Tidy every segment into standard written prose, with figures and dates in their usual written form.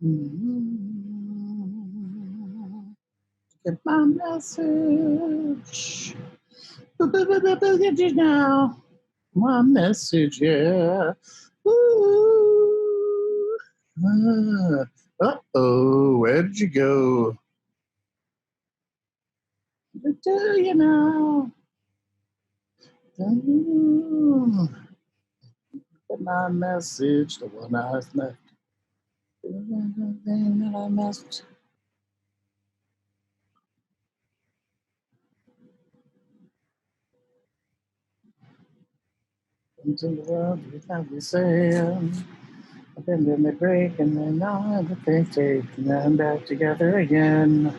Get my message. Get you now. My message, yeah. Ooh. Uh-oh, where did you go? What do you know? Get my message, the one I left. The thing that I missed. Into the world, without me saying. I've been in my break, and then now everything take, and then I'm back together again.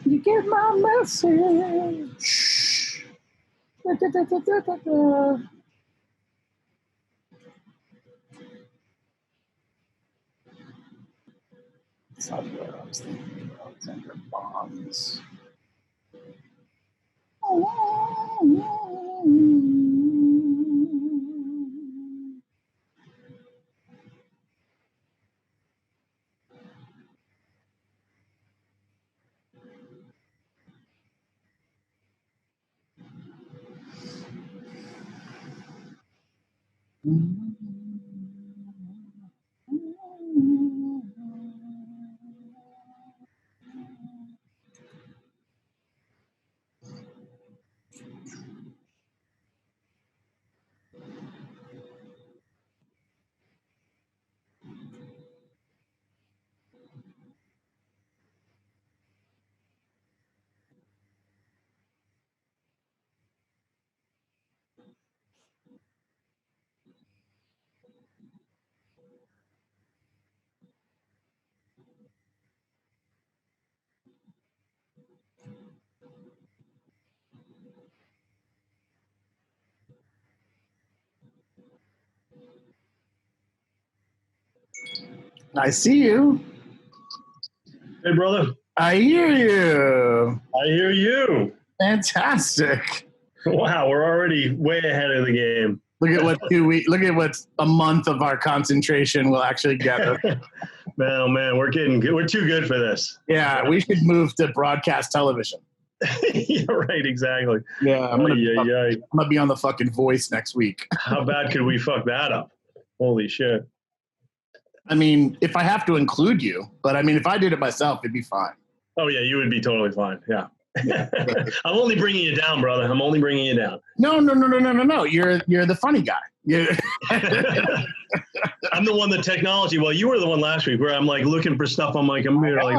You get my message. That's not what I was thinking about. Tender bonds. I see you. Hey, brother. I hear you. I hear you. Fantastic. Wow, we're already way ahead of the game. Look at what 2 weeks. Look at what a month of our concentration will actually get us. Man, we're getting good. We're too good for this. Yeah, we should move to broadcast television. Yeah, right, exactly. Yeah, I'm gonna be on the fucking Voice next week. How bad could we fuck that up? Holy shit. I mean, if I have to include you, but I mean, if I did it myself, it'd be fine. Oh yeah, you would be totally fine. Yeah. I'm only bringing you down, brother. I'm only bringing you down. No. You're the funny guy. I'm the one that technology. Well, you were the one last week where I'm like looking for stuff on my computer. Like,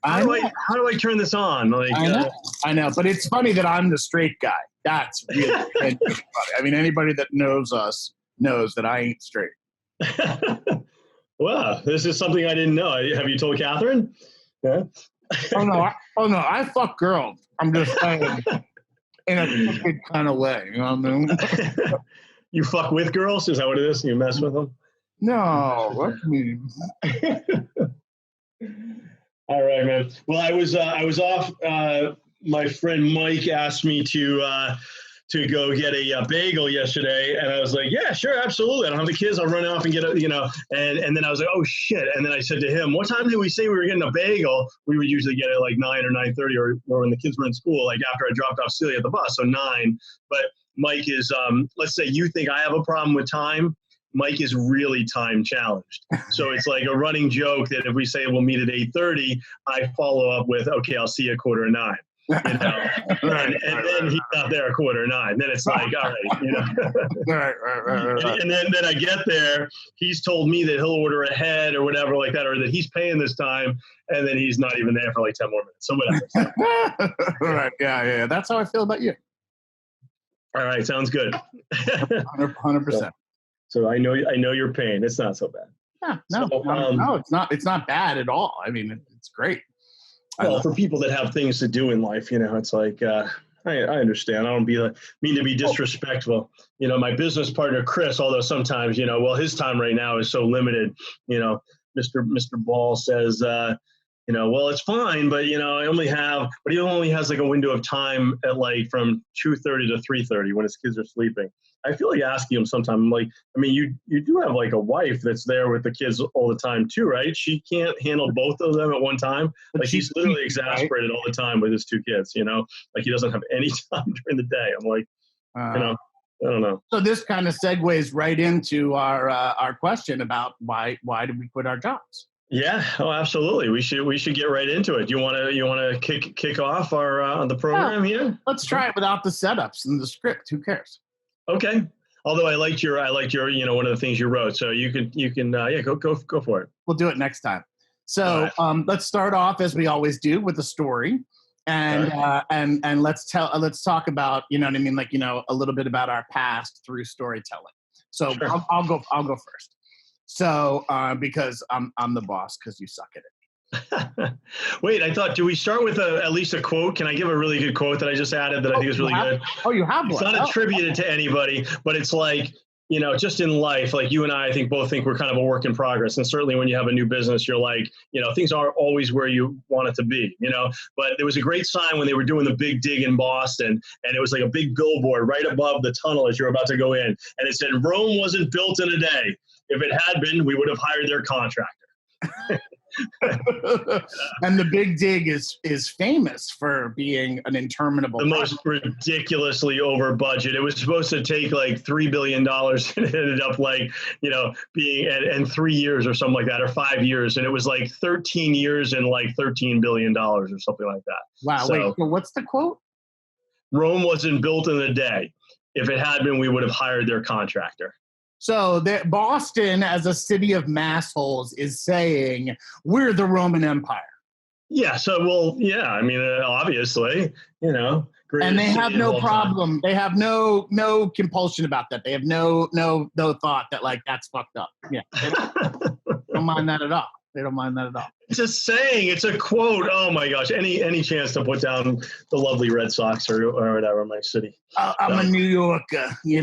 how do I turn this on? Like, I know, but it's funny that I'm the straight guy. That's really funny. I mean, anybody that knows us knows that I ain't straight. Wow, this is something I didn't know. Have you told Catherine? Yeah. Oh no, I fuck girls. I'm just saying, in a stupid kind of way. You know what I mean? You fuck with girls? Is that what it is? You mess with them? No, what do you mean? All right, man. Well, I was off. My friend Mike asked me to go get a bagel yesterday, and I was like, yeah, sure, absolutely. I don't have the kids. I'll run off and get a, and then I was like, oh shit. And then I said to him, what time did we say we were getting a bagel? We would usually get it like 9 or 9:30 or when the kids were in school, like after I dropped off Celia at the bus, so 9. But Mike is, let's say you think I have a problem with time. Mike is really time challenged. So it's like a running joke that if we say we'll meet at 8:30, I follow up with, okay, I'll see you at 8:45. And then he's not there at 8:45. Then it's like, all right, Right. And then I get there, he's told me that he'll order ahead or whatever like that, or that he's paying this time, and then he's not even there for like 10 more minutes. So whatever. Right. Yeah. That's how I feel about you. All right, sounds good. 100%. So I know your pain. It's not so bad. Yeah, no, it's not bad at all. I mean, it's great. Well, for people that have things to do in life, it's like, I understand. I don't mean to be disrespectful. My business partner, Chris, although sometimes, his time right now is so limited, Mr. Ball says, Well, it's fine, but he only has like a window of time at like from 2:30 to 3:30 when his kids are sleeping. I feel like asking him sometime. I'm like, I mean, you do have like a wife that's there with the kids all the time too, right? She can't handle both of them at one time. Like he's literally exasperated all the time with his two kids. Like he doesn't have any time during the day. I'm like, I don't know. So this kind of segues right into our question about why did we quit our jobs? Yeah, absolutely. We should get right into it. You want to kick off our the program here? Let's try it without the setups and the script. Who cares? Okay. Although I liked your one of the things you wrote. So you can go for it. We'll do it next time. So let's start off as we always do with a story, and let's talk about like a little bit about our past through storytelling. So sure. I'll go first. So, because I'm the boss, because you suck at it. Wait, I thought, do we start with at least a quote? Can I give a really good quote that I just added that I think is really good? Oh, you have one. It's not attributed to anybody, but it's like, just in life, like you and I think both think we're kind of a work in progress. And certainly when you have a new business, you're like, things aren't always where you want it to be, but there was a great sign when they were doing the big dig in Boston, and it was like a big billboard right above the tunnel as you're about to go in. And it said, Rome wasn't built in a day. If it had been, we would have hired their contractor. And the Big Dig is famous for being an interminable. The most ridiculously over budget. It was supposed to take like $3 billion, and it ended up like being and 3 years or something like that, or 5 years, and it was like 13 years and like $13 billion or something like that. Wow. So what's the quote? Rome wasn't built in a day. If it had been, we would have hired their contractor. So Boston, as a city of massholes, is saying we're the Roman Empire. Yeah. So, I mean, obviously, and they have no problem. They have no compulsion about that. They have no thought that like that's fucked up. Yeah. They don't mind that at all. They don't mind that at all. It's a saying. It's a quote. Oh my gosh! Any chance to put down the lovely Red Sox or whatever, my city? I'm a New Yorker, Yeah,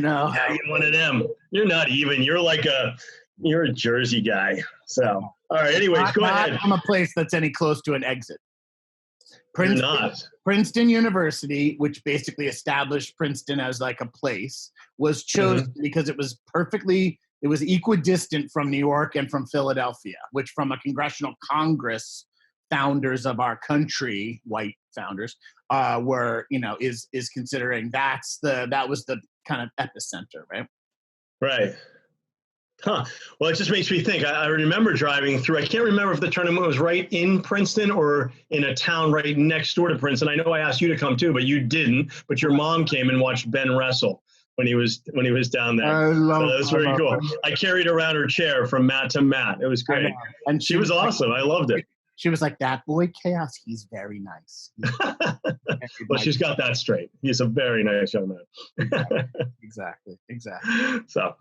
you're one of them. You're not even. You're a Jersey guy. So all right. Anyways, go ahead. I'm a place that's any close to an exit. Princeton University, which basically established Princeton as like a place, was chosen because it was equidistant from New York and from Philadelphia, which from a congressional Congress, founders of our country, white founders, is considering that was the kind of epicenter, right? Right. Huh. Well, it just makes me think. I remember driving through. I can't remember if the tournament was right in Princeton or in a town right next door to Princeton. I know I asked you to come too, but you didn't. But your mom came and watched Ben wrestle when he was down there. So that was very cool. I carried around her chair from mat to mat. It was great. And she was awesome. I loved it. She was like, that boy Kaos, he's very nice. Well, she's got that straight. He's a very nice young man. Exactly. So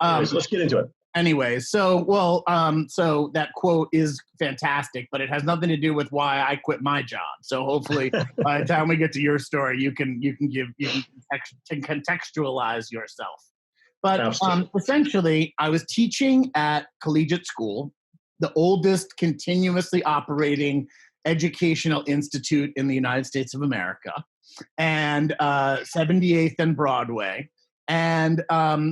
anyways, let's get into it. Anyway, so that quote is fantastic, but it has nothing to do with why I quit my job. So hopefully by the time we get to your story, you can contextualize yourself. But essentially, I was teaching at collegiate school, the oldest continuously operating educational institute in the United States of America, and 78th and Broadway. And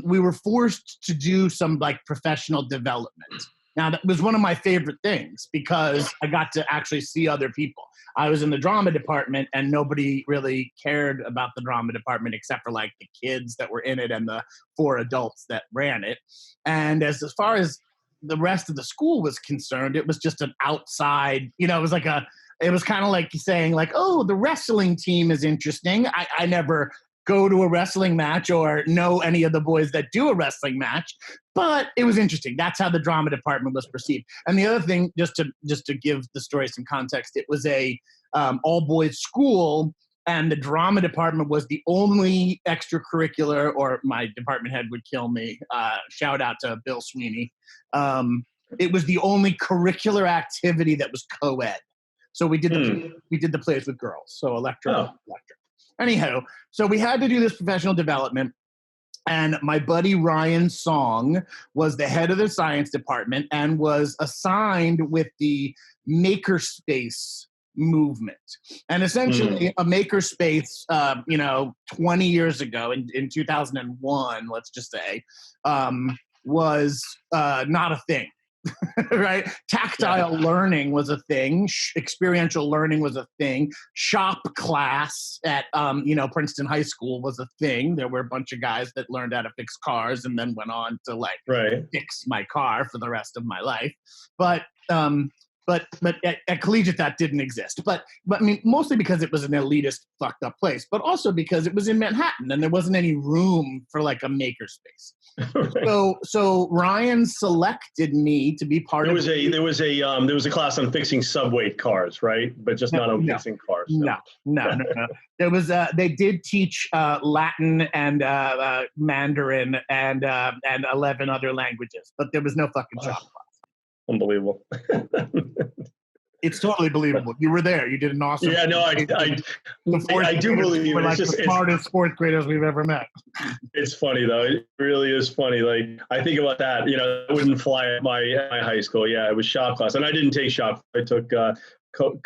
we were forced to do some like professional development. Now, that was one of my favorite things because I got to actually see other people. I was in the drama department and nobody really cared about the drama department except for like the kids that were in it and the 4 adults that ran it. And as far as the rest of the school was concerned, it was just an outside, it was kind of like saying like, oh, the wrestling team is interesting. I never go to a wrestling match or know any of the boys that do a wrestling match, but it was interesting. That's how the drama department was perceived. And the other thing, just to give the story some context, it was a all boys school, and the drama department was the only extracurricular, or my department head would kill me. Shout out to Bill Sweeney. It was the only curricular activity that was co-ed. So we did the plays with girls. So Electra. Anyhow, so we had to do this professional development. And my buddy Ryan Song was the head of the science department and was assigned with the makerspace movement. And essentially a makerspace, 20 years ago in 2001, let's just say, was not a thing. Right? Tactile learning was a thing. Experiential learning was a thing. Shop class at, Princeton High School was a thing. There were a bunch of guys that learned how to fix cars and then went on to fix my car for the rest of my life. But at collegiate that didn't exist. But I mean, mostly because it was an elitist, fucked up place, but also because it was in Manhattan and there wasn't any room for like a makerspace. Right. So Ryan selected me to be part of. There was a class on fixing subway cars, right? But just not on fixing cars. No. There was they did teach Latin and Mandarin and 11 other languages, but there was no fucking shop class. Unbelievable. It's totally believable. You were there. You did an awesome. Yeah, no, I do believe we're like the smartest fourth graders we've ever met. It's funny though. It really is funny. Like I think about that. It wouldn't fly at my high school. Yeah, it was shop class, and I didn't take shop. I took called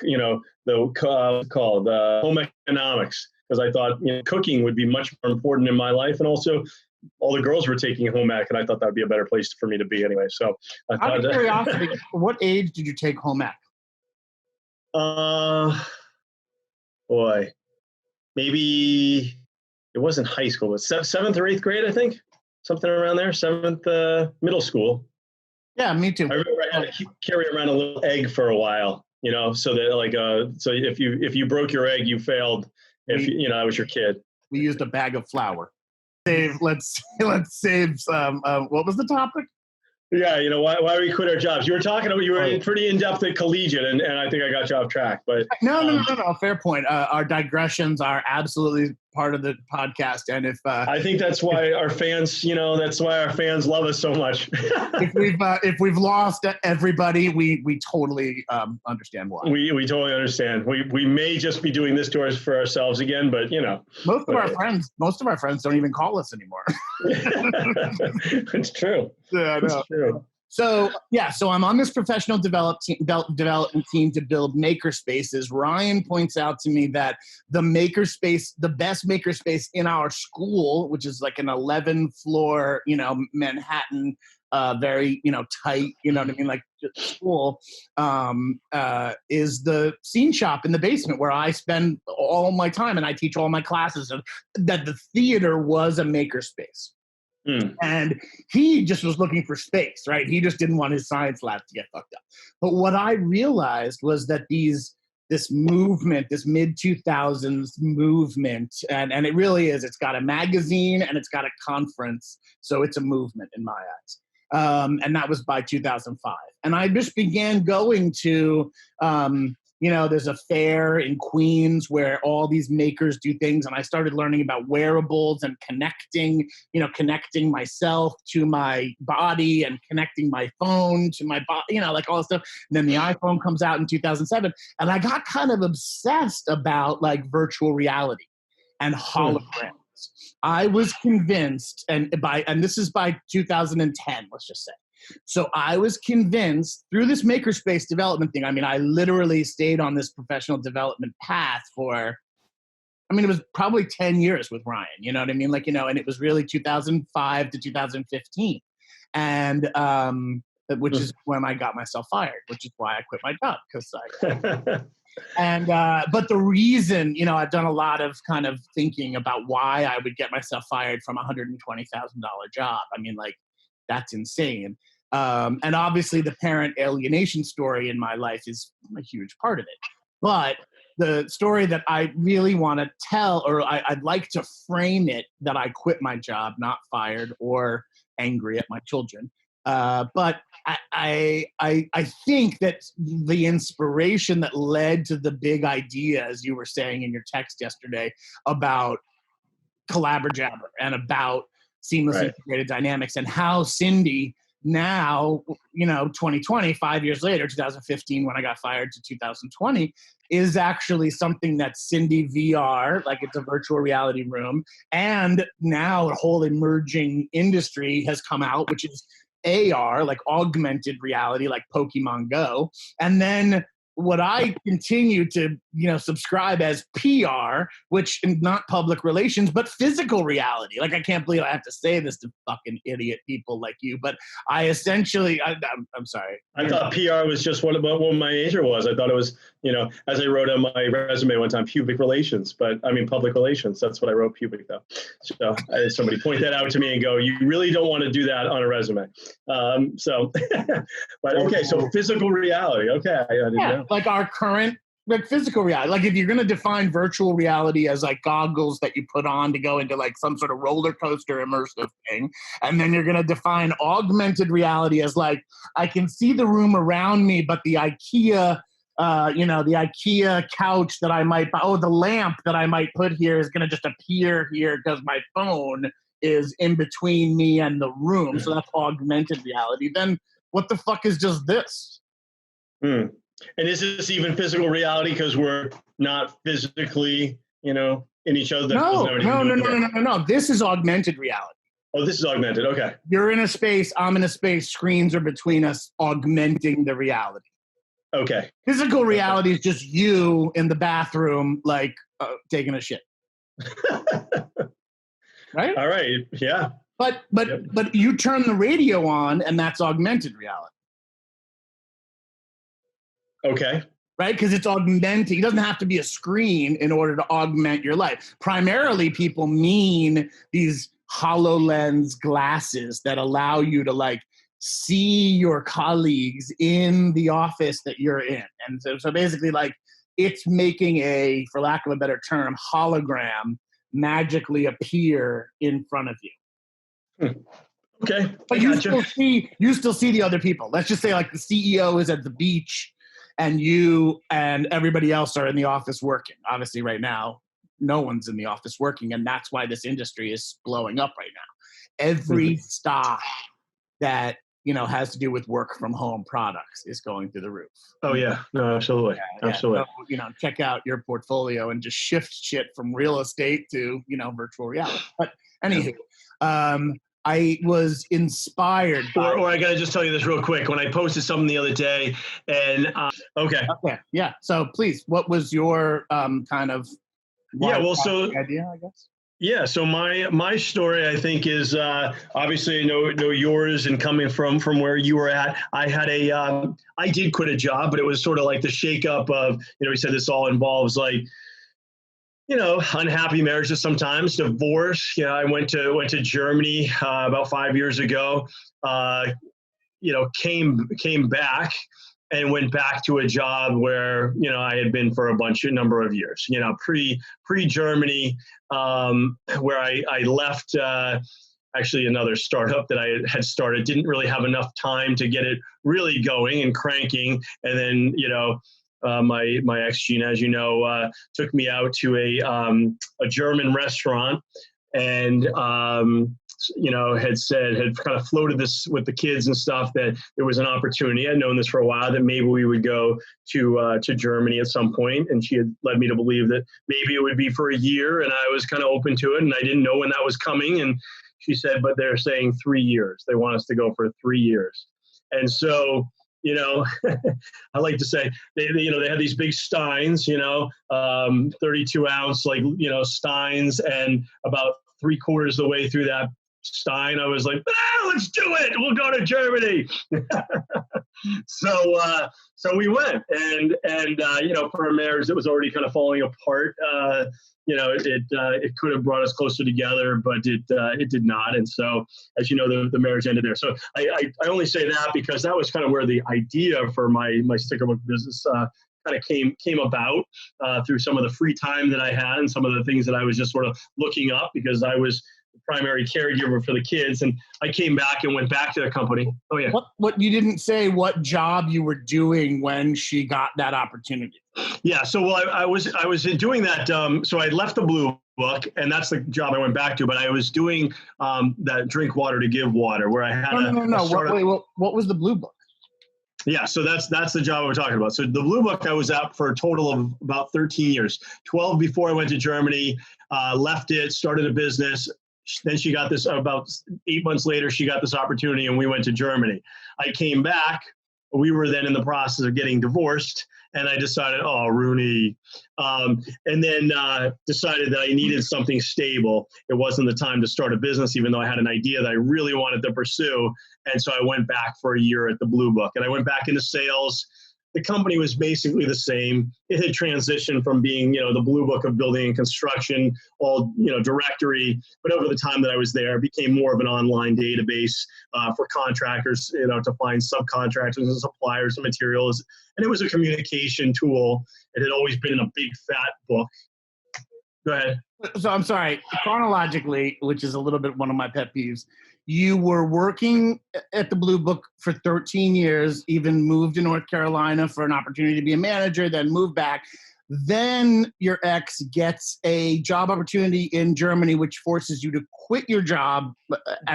home economics because I thought cooking would be much more important in my life, and also all the girls were taking home ec, and I thought that would be a better place for me to be anyway. So, out of curiosity, what age did you take home ec? Boy, maybe it wasn't high school, but 7th or 8th grade, I think, something around there. 7th, middle school. Yeah, me too. I remember I had to carry around a little egg for a while, so that so if you broke your egg, you failed. If I was your kid. We used a bag of flour. Let's save some. What was the topic? Yeah, why we quit our jobs. You were pretty in depth at collegiate, and I think I got you off track. But no. Fair point. Our digressions are absolutely part of the podcast, and if I think that's why our fans, that's why our fans love us so much. if we've lost everybody, we totally understand why. We totally understand. We may just be doing this to us for ourselves again, but most of our friends don't even call us anymore. It's true. Yeah, I know. It's true. So I'm on this professional development team to build makerspaces. Ryan points out to me that the best makerspace in our school, which is like an 11-floor, Manhattan, very, tight, you know what I mean, like school, is the scene shop in the basement where I spend all my time and I teach all my classes. And that the theater was a makerspace. And he just was looking for space, right? He just didn't want his science lab to get fucked up. But what I realized was that this movement, this mid-2000s movement, and it really is, it's got a magazine and it's got a conference, so it's a movement in my eyes. And that was by 2005. And I just began going to there's a fair in Queens where all these makers do things. And I started learning about wearables and connecting myself to my body and connecting my phone to my body, like all this stuff. And then the iPhone comes out in 2007. And I got kind of obsessed about like virtual reality and holograms. I was convinced, and this is by 2010, let's just say. So I was convinced through this makerspace development thing. I mean, I literally stayed on this professional development path for, it was probably 10 years with Ryan, you know what I mean? Like, and it was really 2005 to 2015. And, which is when I got myself fired, which is why I quit my job. But the reason, I've done a lot of kind of thinking about why I would get myself fired from a $120,000 job. I mean, like, that's insane. And obviously the parent alienation story in my life is a huge part of it. But the story that I really want to tell, or I'd like to frame it, that I quit my job, not fired or angry at my children. But I think that the inspiration that led to the big idea, as you were saying in your text yesterday, about ChuckieJabba and about seamless integrated dynamics, and how Cindy now, 2020, 5 years later, 2015, when I got fired, to 2020, is actually something that Cindy VR, like it's a virtual reality room, and now a whole emerging industry has come out, which is AR, like augmented reality, like Pokemon Go. And then what I continue to, subscribe as PR, which not public relations, but physical reality. Like, I can't believe I have to say this to fucking idiot people like you, but I essentially, I'm sorry. I thought PR was just what my major was. I thought it was, as I wrote on my resume one time, pubic relations, but I mean, public relations. That's what I wrote, pubic though. So I had somebody point that out to me and go, you really don't want to do that on a resume. But okay, so physical reality. Okay. I didn't know. Like our current physical reality. Like if you're going to define virtual reality as like goggles that you put on to go into like some sort of roller coaster immersive thing, and then you're going to define augmented reality as like I can see the room around me, but the IKEA the IKEA couch that I might buy, the lamp that I might put here is going to just appear here because my phone is in between me and the room. So that's augmented reality. Then what the fuck is just this? And is this even physical reality because we're not physically, in each other? No. This is augmented reality. Oh, this is augmented. Okay. You're in a space, I'm in a space, screens are between us, augmenting the reality. Okay. Physical reality is just you in the bathroom, like taking a shit. Right? All right. Yeah. But you turn the radio on and that's augmented reality. Okay. Right? Because it's augmenting. It doesn't have to be a screen in order to augment your life. Primarily, people mean these HoloLens glasses that allow you to like see your colleagues in the office that you're in. And so basically like it's making a, for lack of a better term, hologram magically appear in front of you. Okay. But you still see the other people. Let's just say like the CEO is at the beach and you and everybody else are in the office working. Obviously right now, no one's in the office working, and that's why this industry is blowing up right now. Every stock that, has to do with work from home products is going through the roof. Oh yeah, no, absolutely. Absolutely. So, check out your portfolio and just shift shit from real estate to, virtual reality. But anywho, I was inspired. Or I got to just tell you this real quick. When I posted something the other day and, okay. Yeah. So please, what was your kind of idea, I guess? Yeah, so my story, I think, is obviously I know yours, and coming from where you were at, I had I did quit a job, but it was sort of like the shakeup of, we said this all involves like, unhappy marriages sometimes, divorce. I went to Germany about 5 years ago, came back and went back to a job where, I had been for a number of years, pre-Germany, where I left actually another startup that I had started, didn't really have enough time to get it really going and cranking. And then, my ex, Gina, as you know, took me out to a German restaurant and, had kind of floated this with the kids and stuff, that there was an opportunity. I'd known this for a while, that maybe we would go to Germany at some point. And she had led me to believe that maybe it would be for a year, and I was kind of open to it, and I didn't know when that was coming. And she said, but they're saying 3 years. They want us to go for 3 years. And so, I like to say they had these big steins, 32 ounce, steins, and about 3/4 of the way through that stein, I was like, let's do it. We'll go to Germany. So we went, and for a marriage that was already kind of falling apart, it could have brought us closer together, but it did not. And so, as you know, the marriage ended there. So I only say that because that was kind of where the idea for my sticker book business kind of came about through some of the free time that I had and some of the things that I was just sort of looking up, because I was the primary caregiver for the kids. And I came back and went back to the company. Oh yeah. What you didn't say what job you were doing when she got that opportunity. Yeah. So I was doing that. So I left the Blue Book, and that's the job I went back to, but I was doing that Drink Water to Give Water, where I had what was the Blue Book? Yeah, so that's the job we're talking about. So the Blue Book, I was out for a total of about 13 years, 12 before I went to Germany, left it, started a business. Then she got this, about 8 months later, she got this opportunity, and we went to Germany. I came back. We were then in the process of getting divorced, And I decided, oh, Rooney. And then decided that I needed something stable. It wasn't the time to start a business, even though I had an idea that I really wanted to pursue. And so I went back for a year at the Blue Book, and I went back into sales. The company was basically the same. It had transitioned from being, the Blue Book of building and construction, all, directory. But over the time that I was there, it became more of an online database for contractors, to find subcontractors and suppliers and materials. And it was a communication tool. It had always been in a big fat book. Go ahead. So I'm sorry, chronologically, which is a little bit one of my pet peeves, you were working at the Blue Book for 13 years, even moved to North Carolina for an opportunity to be a manager, then moved back. Then your ex gets a job opportunity in Germany, which forces you to quit your job.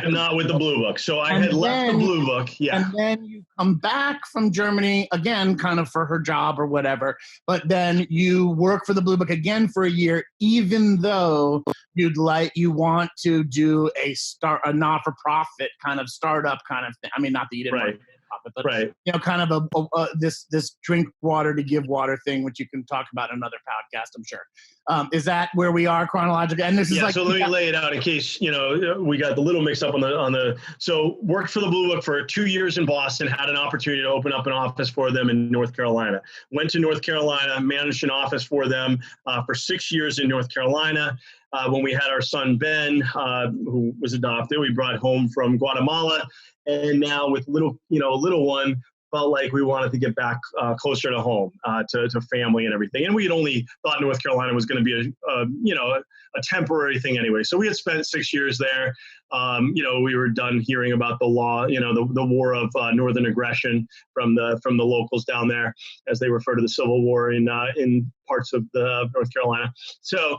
Not with the Blue Book. So I had left the Blue Book. Yeah. And then you come back from Germany again, kind of for her job or whatever. But then you work for the Blue Book again for a year, even though you want to do a not-for-profit kind of startup kind of thing. I mean, not that you didn't want to. But, right. Kind of this drink water to give water thing, which you can talk about in another podcast, I'm sure. Is that where we are chronologically? And this is so let me lay it out in case, we got the little mix up on the, so worked for the Blue Book for 2 years in Boston, had an opportunity to open up an office for them in North Carolina. Went to North Carolina, managed an office for them for 6 years in North Carolina. When we had our son, Ben, who was adopted, we brought home from Guatemala. And now with little one, felt like we wanted to get back closer to home, to family and everything. And we had only thought North Carolina was going to be a temporary thing anyway. So we had spent 6 years there. We were done hearing about the law, the war of northern aggression from the locals down there, as they refer to the Civil War in parts of North Carolina. So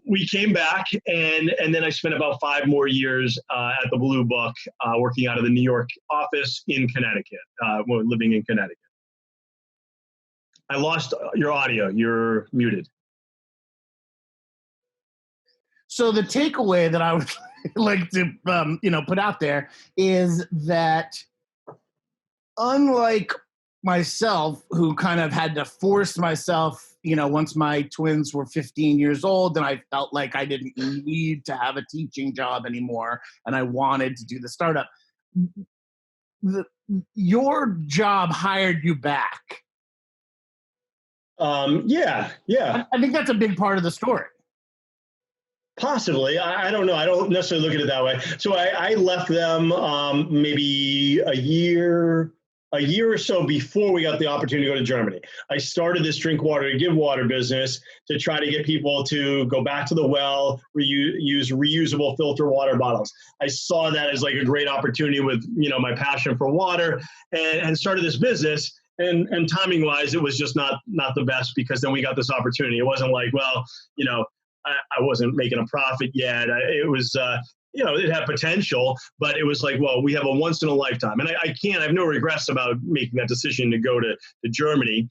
we came back, and then I spent about 5 more years at the Blue Book, working out of the New York office in Connecticut, living in Connecticut. I lost your audio. You're muted. So the takeaway that I would like to, put out there is that, unlike myself, who kind of had to force myself, once my twins were 15 years old, and I felt like I didn't need to have a teaching job anymore, and I wanted to do the startup. Your job hired you back. Yeah. I think that's a big part of the story. Possibly. I don't know. I don't necessarily look at it that way. So I left them maybe a year or so before we got the opportunity to go to Germany. I started this drink water to give water business to try to get people to go back to the well, use reusable filter water bottles. I saw that as like a great opportunity with, my passion for water, and started this business. And timing wise, it was just not the best, because then we got this opportunity. It wasn't like, well, I wasn't making a profit yet. It was, it had potential, but it was like, well, we have a once in a lifetime. And I have no regrets about making that decision to go to Germany.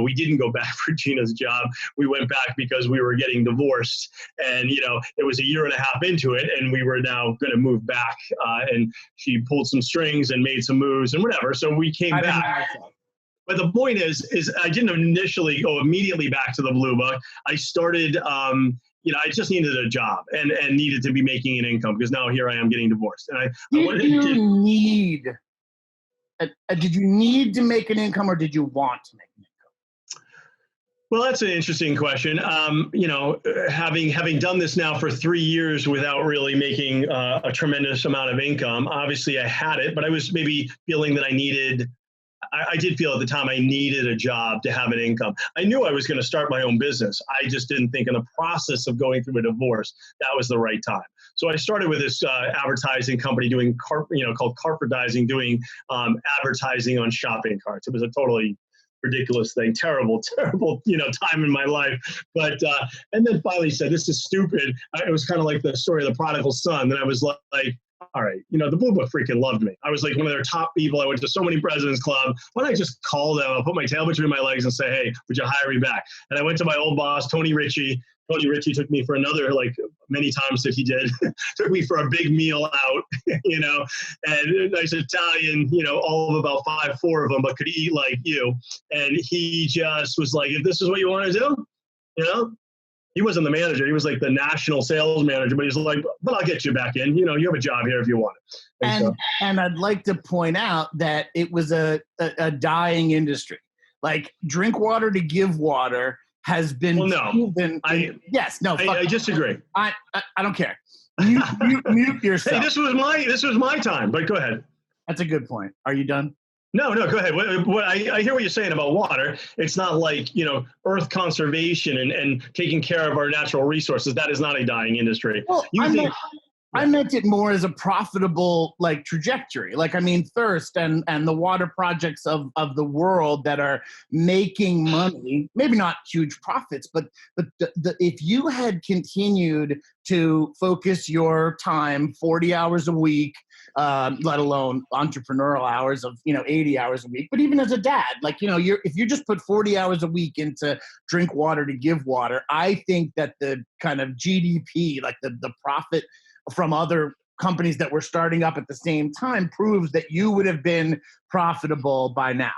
We didn't go back for Gina's job. We went back because we were getting divorced, and, it was a year and a half into it, and we were now going to move back. And she pulled some strings and made some moves and whatever. So we came back. But the point is I didn't initially go immediately back to the Blue Book. I started, I just needed a job and needed to be making an income, because now here I am getting divorced. And did you need to make an income, or did you want to make an income? Well, that's an interesting question. Having done this now for 3 years without really making a tremendous amount of income, obviously I had it, but I was maybe feeling that I did feel at the time I needed a job to have an income. I knew I was going to start my own business. I just didn't think in the process of going through a divorce, that was the right time. So I started with this advertising company doing, called Carpetizing, doing advertising on shopping carts. It was a totally ridiculous thing, terrible, time in my life. But, and then finally said, this is stupid. It was kind of like the story of the prodigal son. Then I was like, all right, the Blue Book freaking loved me. I was like one of their top people. I went to so many President's Club. Why don't I just call them? I'll put my tail between my legs and say, hey, would you hire me back? And I went to my old boss, Tony Ritchie. Tony Ritchie took me for another, many times that he did, took me for a big meal out, and nice Italian, all of about 5'4" of them, but could eat like you. And he just was like, if this is what you want to do, he wasn't the manager. He was like the national sales manager, but he's like, but I'll get you back in. You have a job here if you want it. And I'd like to point out that it was a dying industry. Like, drink water to give water has been proven. I disagree. I don't care. Mute yourself. Hey, this was my time, but go ahead. That's a good point. Are you done? No, go ahead. I hear what you're saying about water. It's not like, earth conservation and taking care of our natural resources. That is not a dying industry. Well, I meant it more as a profitable trajectory. Thirst and the water projects of the world that are making money, maybe not huge profits, but if you had continued to focus your time 40 hours a week, let alone entrepreneurial hours of 80 hours a week, but even as a dad, if you just put 40 hours a week into drink water to give water, I think that the kind of GDP, the profit from other companies that were starting up at the same time, proves that you would have been profitable by now.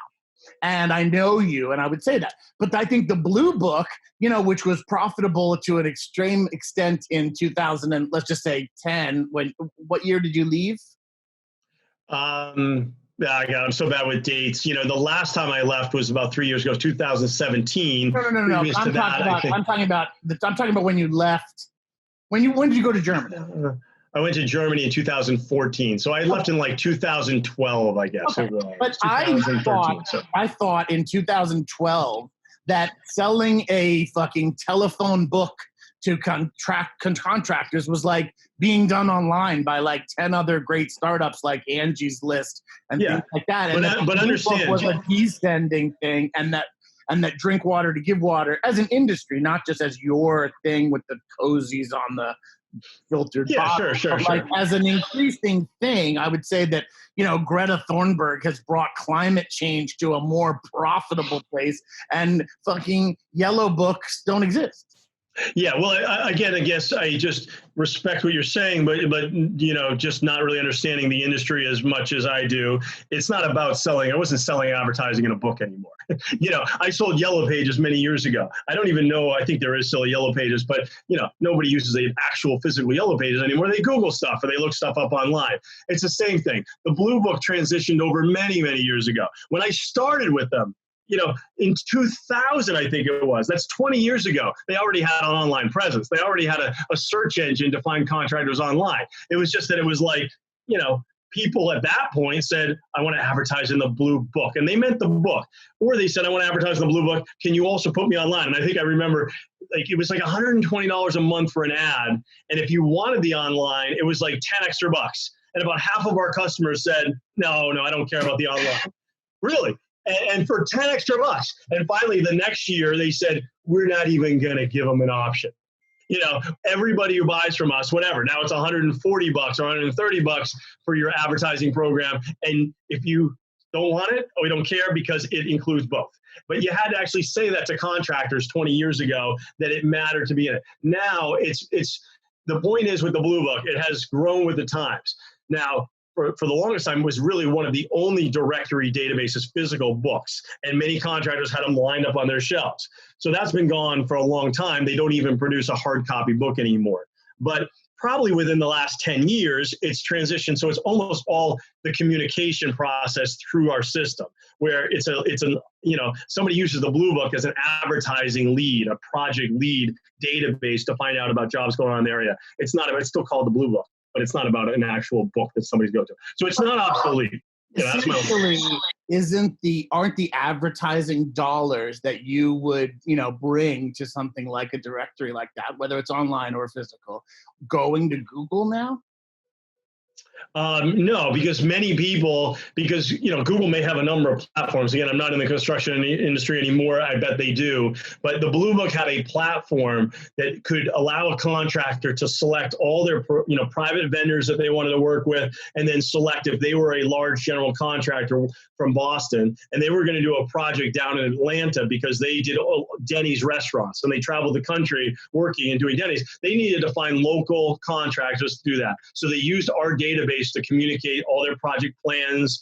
And I know you, and I would say that. But I think the Blue Book, which was profitable to an extreme extent in 2000 and let's just say 10. What year did you leave? I'm so bad with dates. The last time I left was about 3 years ago, 2017. No. I'm talking about when you left. When did you go to Germany? I went to Germany in 2014. So I left in 2012, I guess. Okay. But I thought in 2012 that selling a fucking telephone book to contractors was being done online by 10 other great startups like Angie's List and things like that. And but understand, was a descending thing, and that drink water to give water as an industry, not just as your thing with the cozies on the filtered bottle. Sure. As an increasing thing, I would say that, Greta Thunberg has brought climate change to a more profitable place, and fucking yellow books don't exist. Yeah, well, again, I guess I just respect what you're saying, but just not really understanding the industry as much as I do. It's not about selling. I wasn't selling advertising in a book anymore. I sold Yellow Pages many years ago. I don't even know. I think there is still a Yellow Pages, but nobody uses the actual physical Yellow Pages anymore. They Google stuff or they look stuff up online. It's the same thing. The Blue Book transitioned over many, many years ago. When I started with them, in 2000, I think it was, that's 20 years ago, they already had an online presence. They already had a search engine to find contractors online. It was just that it was people at that point said, I want to advertise in the Blue Book. And they meant the book. Or they said, I want to advertise in the Blue Book. Can you also put me online? And I think I remember it was $120 a month for an ad. And if you wanted the online, it was 10 extra bucks. And about half of our customers said, no, I don't care about the online. Really? And for 10 extra bucks. And finally, the next year, they said, we're not even going to give them an option. Everybody who buys from us, whatever, now it's $140 or $130 for your advertising program. And if you don't want it, we don't care because it includes both. But you had to actually say that to contractors 20 years ago that it mattered to be in it. Now, it's the point is with the Blue Book, it has grown with the times. Now, for the longest time, was really one of the only directory databases, physical books, and many contractors had them lined up on their shelves. So that's been gone for a long time. They don't even produce a hard copy book anymore. But probably within the last 10 years, it's transitioned. So it's almost all the communication process through our system, where somebody uses the Blue Book as an advertising lead, a project lead database to find out about jobs going on in the area. It's still called the Blue Book, but it's not about an actual book that somebody's going to. So it's not obsolete. That's my aren't the advertising dollars that you would, bring to something like a directory like that, whether it's online or physical, going to Google now? No, because many people, because, Google may have a number of platforms. Again, I'm not in the construction industry anymore. I bet they do. But the Blue Book had a platform that could allow a contractor to select all their, private vendors that they wanted to work with, and then select if they were a large general contractor from Boston, and they were going to do a project down in Atlanta because they did Denny's restaurants, and they traveled the country working and doing Denny's. They needed to find local contractors to do that. So they used our database to communicate all their project plans,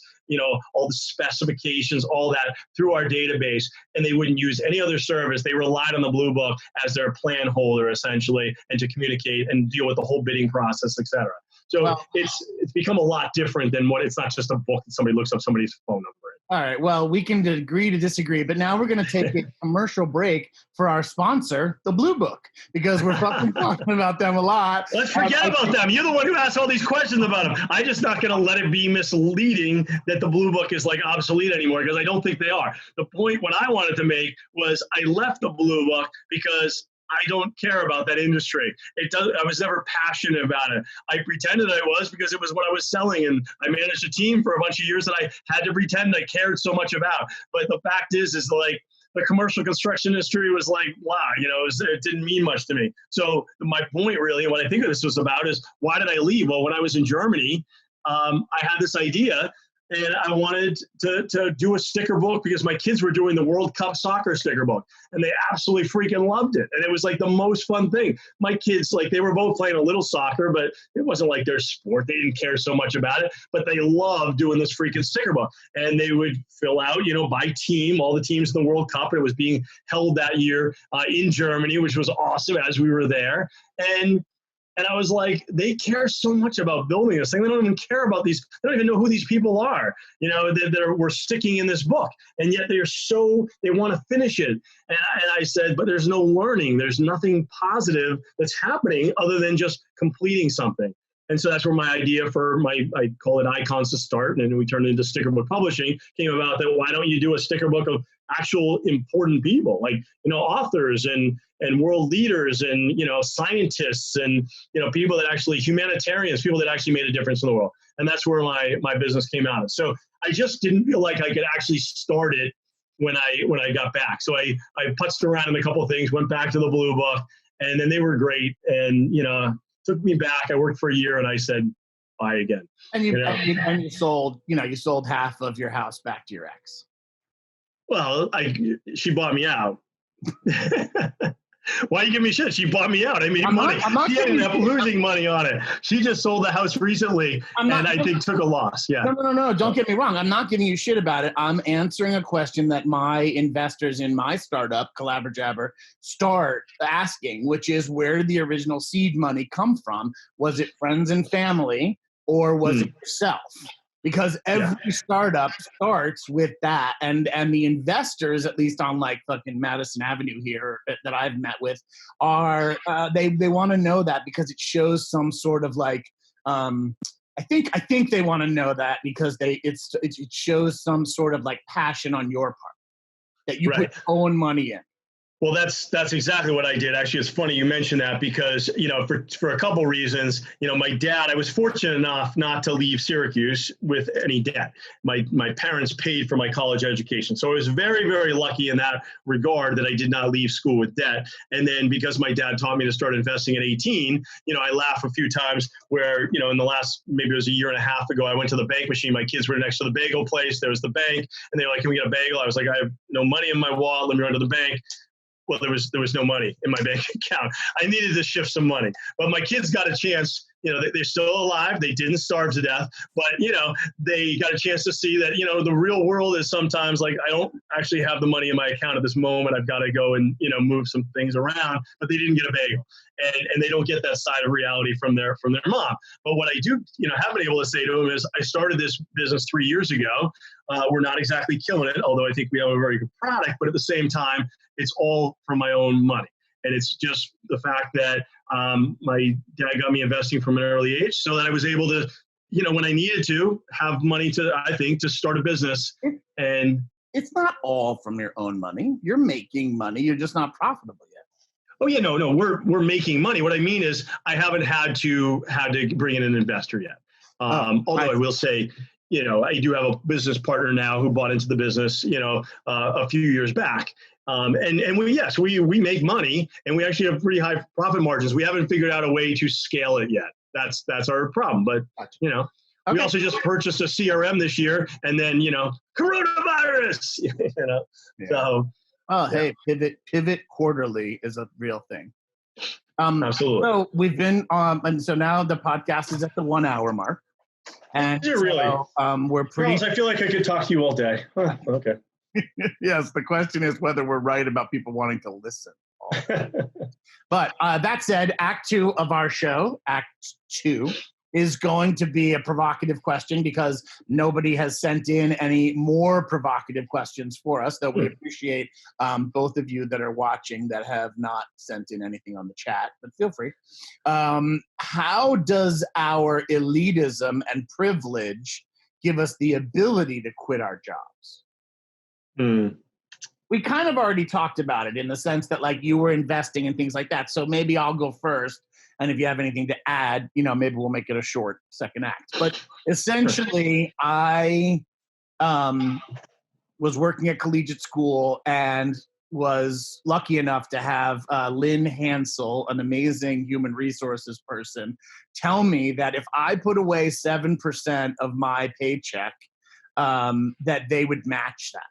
all the specifications, all that through our database, and they wouldn't use any other service. They relied on the Blue Book as their plan holder, essentially, and to communicate and deal with the whole bidding process, et cetera. So it's become a lot different than it's not just a book that somebody looks up somebody's phone number. All right. Well, we can agree to disagree, but now we're going to take a commercial break for our sponsor, the Blue Book, because we're fucking talking about them a lot. Let's forget about them. You're the one who asked all these questions about them. I'm just not going to let it be misleading that the Blue Book is like obsolete anymore, because I don't think they are. The point what I wanted to make was I left the Blue Book because I don't care about that industry. I was never passionate about it. I pretended I was because it was what I was selling, and I managed a team for a bunch of years that I had to pretend I cared so much about. But the fact is like the commercial construction industry was like, wow, it didn't mean much to me. So my point really, and what I think this was about is, why did I leave? Well, when I was in Germany, I had this idea. And I wanted to do a sticker book because my kids were doing the World Cup soccer sticker book, and they absolutely freaking loved it. And it was like the most fun thing. My kids, they were both playing a little soccer, but it wasn't like their sport. They didn't care so much about it, but they loved doing this freaking sticker book. And they would fill out, by team, all the teams in the World Cup. And it was being held that year in Germany, which was awesome as we were there. And I was like, they care so much about building this thing. They don't even care about these. They don't even know who these people are, that were sticking in this book. And yet they want to finish it. And I said, but there's no learning. There's nothing positive that's happening other than just completing something. And so that's where my idea for I call it Icons to Start, and then we turned it into Sticker Book Publishing, came about that why don't you do a sticker book of actual important people, like, authors and world leaders and, scientists and, people that actually, humanitarians, people that actually made a difference in the world. And that's where my business came out of. So I just didn't feel like I could actually start it when I got back. So I putzed around in a couple of things, went back to the Blue Book, and then they were great. And, took me back. I worked for a year and I said, bye again. And you sold, you sold half of your house back to your ex. Well, she bought me out. Why you give me shit? She bought me out. I made money. She ended up losing money on it. She just sold the house recently, and I think took a loss. Yeah. No. Don't get me wrong. I'm not giving you shit about it. I'm answering a question that my investors in my startup, ChuckieJabba, start asking, which is, where did the original seed money come from? Was it friends and family, or was it yourself? Because every startup starts with that, and the investors, at least on fucking Madison Avenue here that I've met with, are they want to know that because it shows some sort of I think they want to know that because it shows some sort of passion on your part that you put your own money in. Well, that's exactly what I did. Actually, it's funny you mentioned that because, for a couple reasons, my dad, I was fortunate enough not to leave Syracuse with any debt. My parents paid for my college education. So I was very, very lucky in that regard that I did not leave school with debt. And then because my dad taught me to start investing at 18, I laugh a few times where, in the last, maybe it was a year and a half ago, I went to the bank machine. My kids were next to the bagel place. There was the bank, and they were like, can we get a bagel? I was like, I have no money in my wallet. Let me run to the bank. Well, there was no money in my bank account. I needed to shift some money, but my kids got a chance. They're still alive. They didn't starve to death, but they got a chance to see that the real world is sometimes I don't actually have the money in my account at this moment. I've got to go and move some things around. But they didn't get a bagel, and they don't get that side of reality from their mom. But what I do have been able to say to them is, I started this business 3 years ago. We're not exactly killing it, although I think we have a very good product. But at the same time, it's all from my own money. And it's just the fact that my dad got me investing from an early age so that I was able to, when I needed to, have money to start a business. And it's not all from your own money. You're making money. You're just not profitable yet. Oh, yeah, no, we're making money. What I mean is I haven't had to bring in an investor yet. Although I will say, I do have a business partner now who bought into the business, a few years back. And we make money, and we actually have pretty high profit margins. We haven't figured out a way to scale it yet. That's our problem. But, we also just purchased a CRM this year, and then, coronavirus, Yeah. So. Hey, pivot quarterly is a real thing. Absolutely. So we've been and so now the podcast is at the 1 hour mark. And is it really? We're pretty. Charles, I feel like I could talk to you all day. Huh, okay. Yes, the question is whether we're right about people wanting to listen. But that said, Act 2 of our show, Act 2, is going to be a provocative question because nobody has sent in any more provocative questions for us, though we appreciate both of you that are watching that have not sent in anything on the chat, but feel free. How does our elitism and privilege give us the ability to quit our jobs? We kind of already talked about it in the sense that, like, you were investing in things like that. So maybe I'll go first. And if you have anything to add, maybe we'll make it a short second act. But essentially, I was working at collegiate school and was lucky enough to have Lynn Hansel, an amazing human resources person, tell me that if I put away 7% of my paycheck, that they would match that.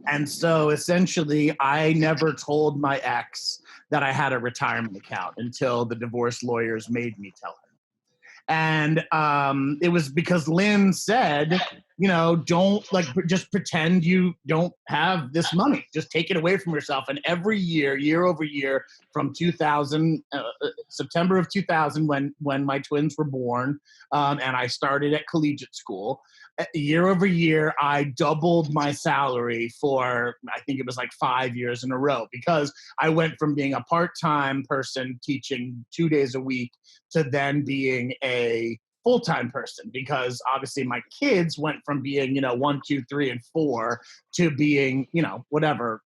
And so essentially, I never told my ex that I had a retirement account until the divorce lawyers made me tell her. And it was because Lynn said, don't just pretend you don't have this money. Just take it away from yourself. And every year over year, from 2000, September of 2000, when my twins were born, and I started at collegiate school, year over year, I doubled my salary for, I think it was like 5 years in a row, because I went from being a part-time person teaching 2 days a week to then being a full-time person, because obviously my kids went from being, 1, 2, 3, and 4 to being, whatever,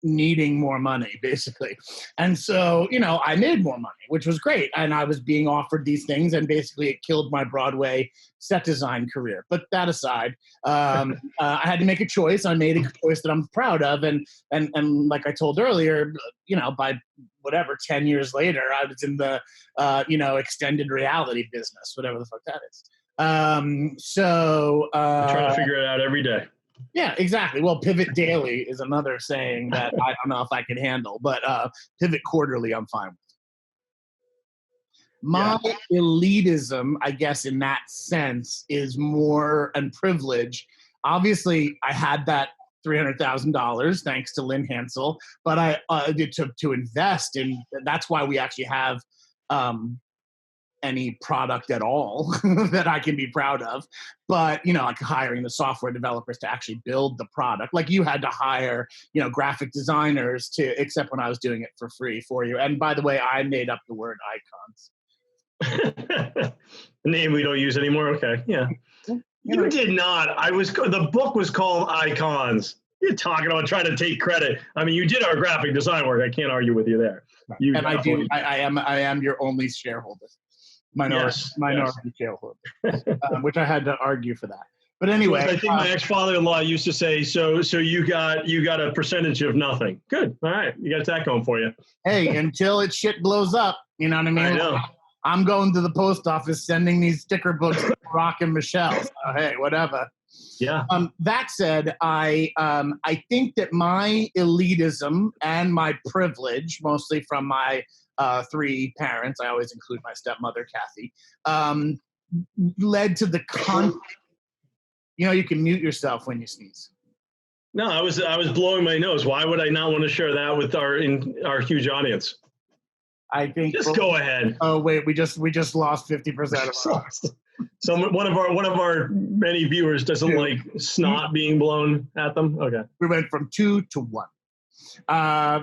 needing more money, basically. And so, I made more money, which was great. And I was being offered these things, and basically it killed my Broadway set design career. But that aside, I had to make a choice. I made a choice that I'm proud of. And like I told earlier, by whatever, 10 years later, I was in the, extended reality business, whatever the fuck that is. I'm trying to figure it out every day. Yeah, exactly. Well, pivot daily is another saying that I don't know if I can handle, but pivot quarterly, I'm fine with. My elitism, I guess, in that sense, is more and privilege. Obviously, I had that $300,000 thanks to Lynn Hansel, but I did to invest in. That's why we actually have any product at all that I can be proud of. But, like hiring the software developers to actually build the product. Like you had to hire, graphic designers except when I was doing it for free for you. And by the way, I made up the word icons. A name we don't use anymore? Okay, yeah. You did not. The book was called Icons. You're talking about trying to take credit. I mean, you did our graphic design work. I can't argue with you there. And I do. I am your only shareholder. Minority shareholder, which I had to argue for that. But anyway, I think my ex-father-in-law used to say, so you got a percentage of nothing. Good. All right. You got that going for you. Hey, until shit blows up, you know what I mean? I know. I'm going to the post office, sending these sticker books to Brock and Michelle. So, hey, whatever. Yeah. That said, I think that my elitism and my privilege, mostly from my 3 parents, I always include my stepmother, Kathy, led to the you can mute yourself when you sneeze. No, I was blowing my nose. Why would I not want to share that with our huge audience? I think just go ahead. Oh wait, we just lost 50% of our. So one of our many viewers doesn't like snot being blown at them. Okay, we went from 2 to 1.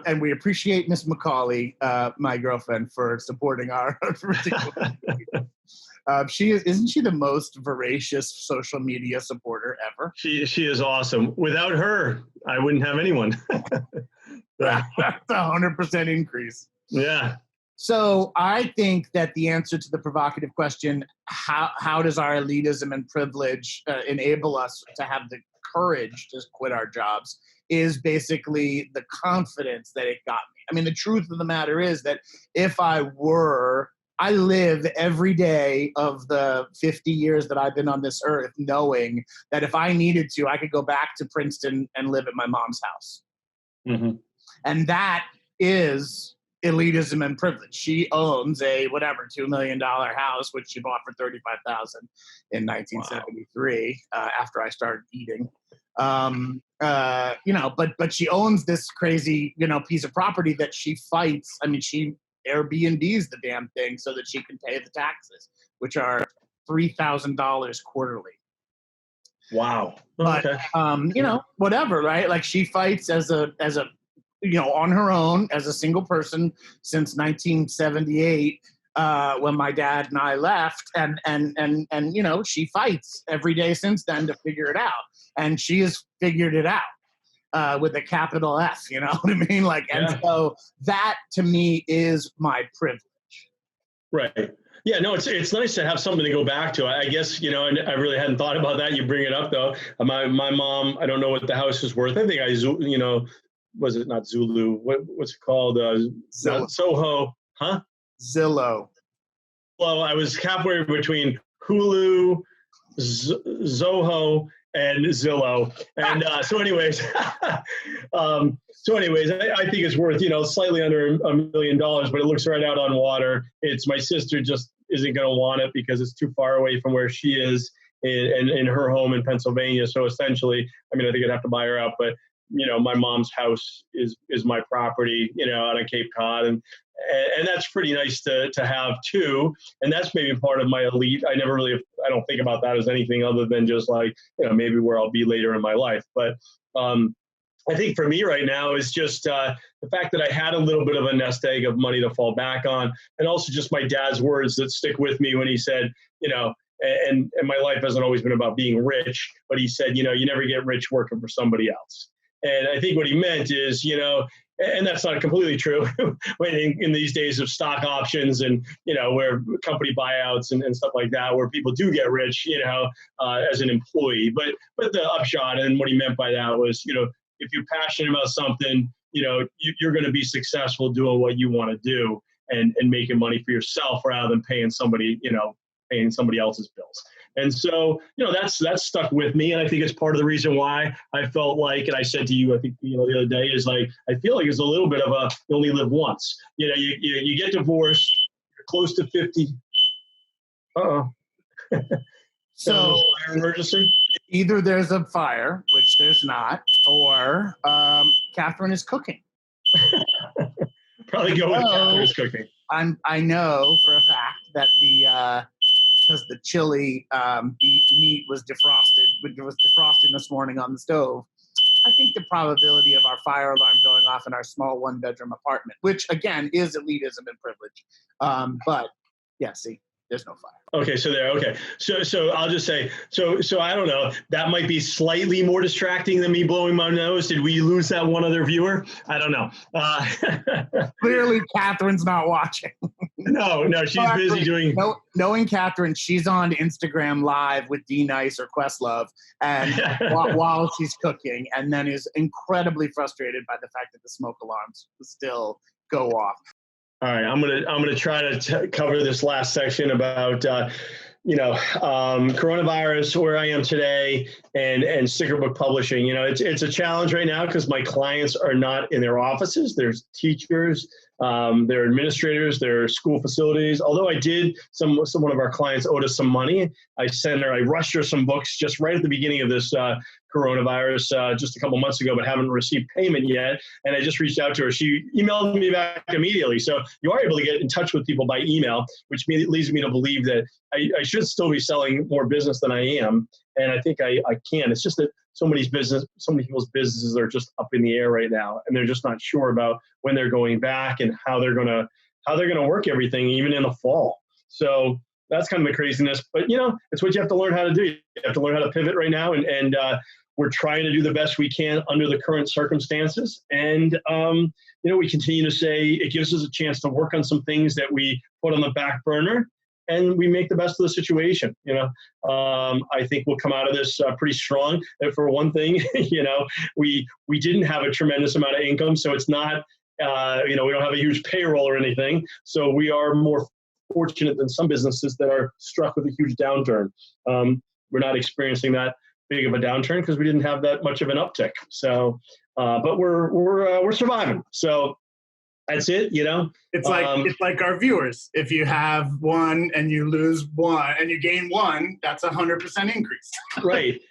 And we appreciate Miss Macaulay, my girlfriend, for supporting our ridiculous. Isn't she the most voracious social media supporter ever? She is awesome. Without her, I wouldn't have anyone. That's 100% increase. Yeah. So I think that the answer to the provocative question, how does our elitism and privilege enable us to have the courage to quit our jobs, is basically the confidence that it got me. I mean, the truth of the matter is that if I live every day of the 50 years that I've been on this earth knowing that if I needed to, I could go back to Princeton and live at my mom's house. Mm-hmm. And that is elitism and privilege. She owns a whatever $2 million house, which she bought for $35,000 in 1973. Wow. After I started eating. But she owns this crazy, piece of property that she fights. I mean, she Airbnbs the damn thing so that she can pay the taxes, which are $3,000 quarterly. Wow. But whatever, right? Like she fights as a on her own as a single person since 1978. When my dad and I left, and she fights every day since then to figure it out, and she has figured it out with a capital F. You know what I mean? And so that to me is my privilege. Right. Yeah. No, it's nice to have something to go back to. I guess and I really hadn't thought about that. You bring it up though. My mom, I don't know what the house is worth. I think was it not Zulu? What's it called? Soho, huh? Zillow. Well, I was halfway between Hulu, Zoho, and Zillow. And so anyways, I think it's worth, slightly under $1 million, but it looks right out on water. It's my sister just isn't going to want it because it's too far away from where she is in her home in Pennsylvania. So essentially, I think I'd have to buy her out, but my mom's house is my property, out on Cape Cod. And that's pretty nice to have too. And that's maybe part of my elite. I don't think about that as anything other than just maybe where I'll be later in my life. But I think for me right now is just the fact that I had a little bit of a nest egg of money to fall back on. And also just my dad's words that stick with me when he said, and my life hasn't always been about being rich, but he said, you never get rich working for somebody else. And I think what he meant is, and that's not completely true in these days of stock options and, where company buyouts and stuff like that, where people do get rich, as an employee. But the upshot and what he meant by that was, if you're passionate about something, you're going to be successful doing what you want to do and making money for yourself rather than paying somebody else's bills. And so, that's stuck with me. And I think it's part of the reason why I felt like, and I said to you, I think, the other day is I feel like it's a little bit of you only live once. You get divorced, you're close to 50. Uh-oh. So fire emergency? Either there's a fire, which there's not, or Catherine is cooking. Probably go with Catherine's cooking. I know for a fact that because the chili meat was defrosted this morning on the stove, I think the probability of our fire alarm going off in our small one-bedroom apartment, which again is elitism and privilege, but yeah, see, there's no fire. Okay, so I'll just say, so I don't know, that might be slightly more distracting than me blowing my nose. Did we lose that one other viewer? I don't know. Clearly, Catherine's not watching. No, she's busy doing. Knowing Catherine, she's on Instagram Live with D Nice or Questlove, and while she's cooking, and then is incredibly frustrated by the fact that the smoke alarms still go off. All right, I'm gonna try to cover this last section about coronavirus, where I am today, and sticker book publishing. It's a challenge right now because my clients are not in their offices. There's teachers, there are administrators, there are school facilities. Although I did, one of our clients owed us some money. I rushed her some books just right at the beginning of this coronavirus just a couple months ago, but haven't received payment yet. And I just reached out to her. She emailed me back immediately. So you are able to get in touch with people by email, which leads me to believe that I should still be selling more business than I am. And I think I can. It's just that so many people's businesses are just up in the air right now, and they're just not sure about when they're going back and how they're gonna work everything, even in the fall. So that's kind of the craziness. But it's what you have to learn how to do. You have to learn how to pivot right now. And we're trying to do the best we can under the current circumstances. And, we continue to say it gives us a chance to work on some things that we put on the back burner, and we make the best of the situation. I think we'll come out of this pretty strong. And for one thing, we didn't have a tremendous amount of income, so it's not, we don't have a huge payroll or anything. So we are more fortunate than some businesses that are struck with a huge downturn. We're not experiencing that big of a downturn because we didn't have that much of an uptick. So, but we're surviving. So that's it. It's like our viewers. If you have one and you lose one and you gain one, that's 100% increase. Right.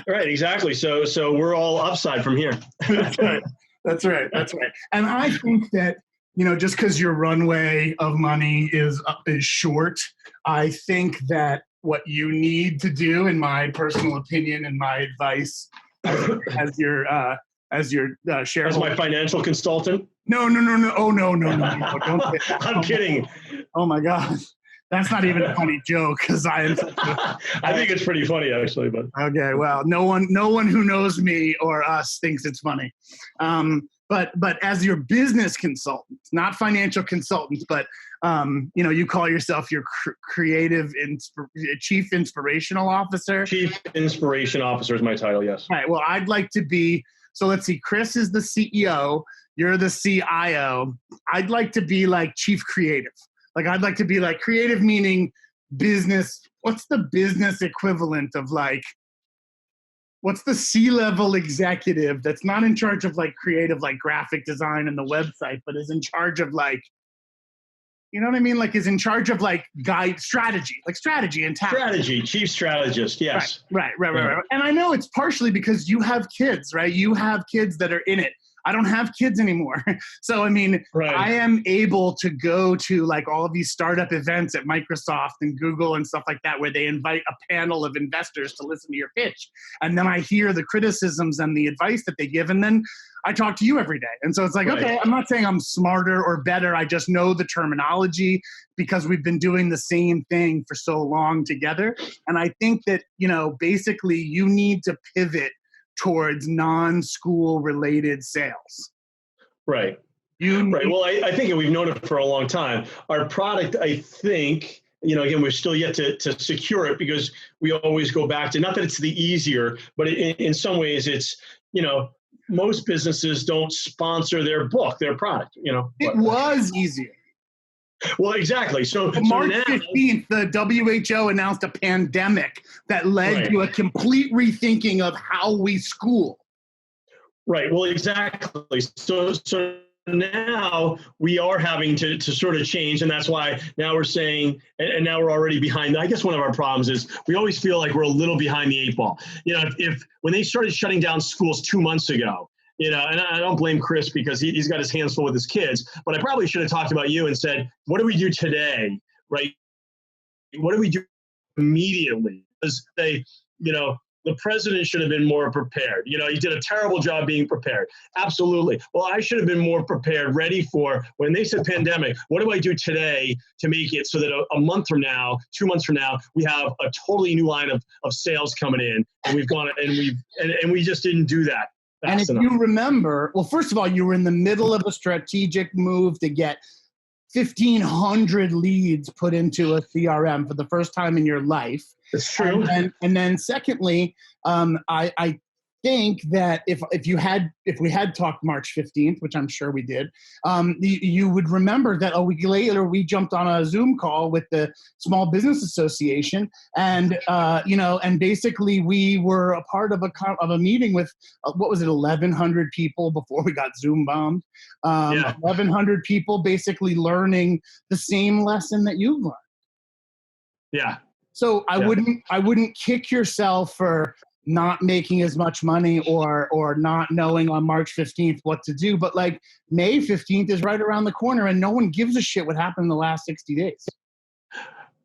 Exactly. So we're all upside from here. That's right. And I think that, just because your runway of money is short, I think that what you need to do, in my personal opinion and my advice, as your shareholder, as my financial consultant. No. Oh no. Don't. I'm kidding. Oh my God. That's not even a funny joke, because I think it's pretty funny, actually. But okay, well, no one who knows me or us thinks it's funny. But as your business consultant, not financial consultant, but you call yourself your chief inspirational officer. Chief inspiration officer is my title. Yes. All right. Well, I'd like to be. So let's see. Chris is the CEO. You're the CIO. I'd like to be like chief creative. Like, I'd like to be like creative, meaning business. What's the business equivalent of like, what's the C-level executive that's not in charge of like creative, like graphic design and the website, but is in charge of like, you know what I mean? Like, is in charge of like strategy and tactics. Strategy, chief strategist. Yes. Right. And I know it's partially because you have kids, right? You have kids that are in it. I don't have kids anymore. So, I mean, right. I am able to go to like all of these startup events at Microsoft and Google and stuff like that, where they invite a panel of investors to listen to your pitch. And then I hear the criticisms and the advice that they give. And then I talk to you every day. And so it's like, right. Okay, I'm not saying I'm smarter or better. I just know the terminology because we've been doing the same thing for so long together. And I think that, basically you need to pivot towards non-school related sales. Right. Right. Well, I think we've known it for a long time. Our product, I think, again, we're still yet to secure it, because we always go back to, not that it's the easier, but in some ways it's, most businesses don't sponsor their product, It was easier. Well, exactly. So March now, 15th, the WHO announced a pandemic that led to a complete rethinking of how we school. Right. Well, exactly. So now we are having to sort of change, and that's why now we're saying, and now we're already behind. I guess one of our problems is we always feel like we're a little behind the eight ball. If when they started shutting down schools 2 months ago, and I don't blame Chris because he's got his hands full with his kids, but I probably should have talked about you and said, what do we do today, right? What do we do immediately? Because the president should have been more prepared. He did a terrible job being prepared. Absolutely. Well, I should have been more prepared, ready for when they said pandemic. What do I do today to make it so that a month from now, 2 months from now, we have a totally new line of sales coming in, and we've gone and we just didn't do that. And if you remember, well, first of all, you were in the middle of a strategic move to get 1,500 leads put into a CRM for the first time in your life. That's true. And then secondly, I think that if we had talked March 15th, which I'm sure we did, you would remember that a week later we jumped on a Zoom call with the Small Business Association, and and basically we were a part of a meeting with 1,100 people before we got Zoom bombed. 1,100 people basically learning the same lesson that you've learned. Yeah. So I wouldn't kick yourself for not making as much money or not knowing on March 15th what to do. But like May 15th is right around the corner, and no one gives a shit what happened in the last 60 days.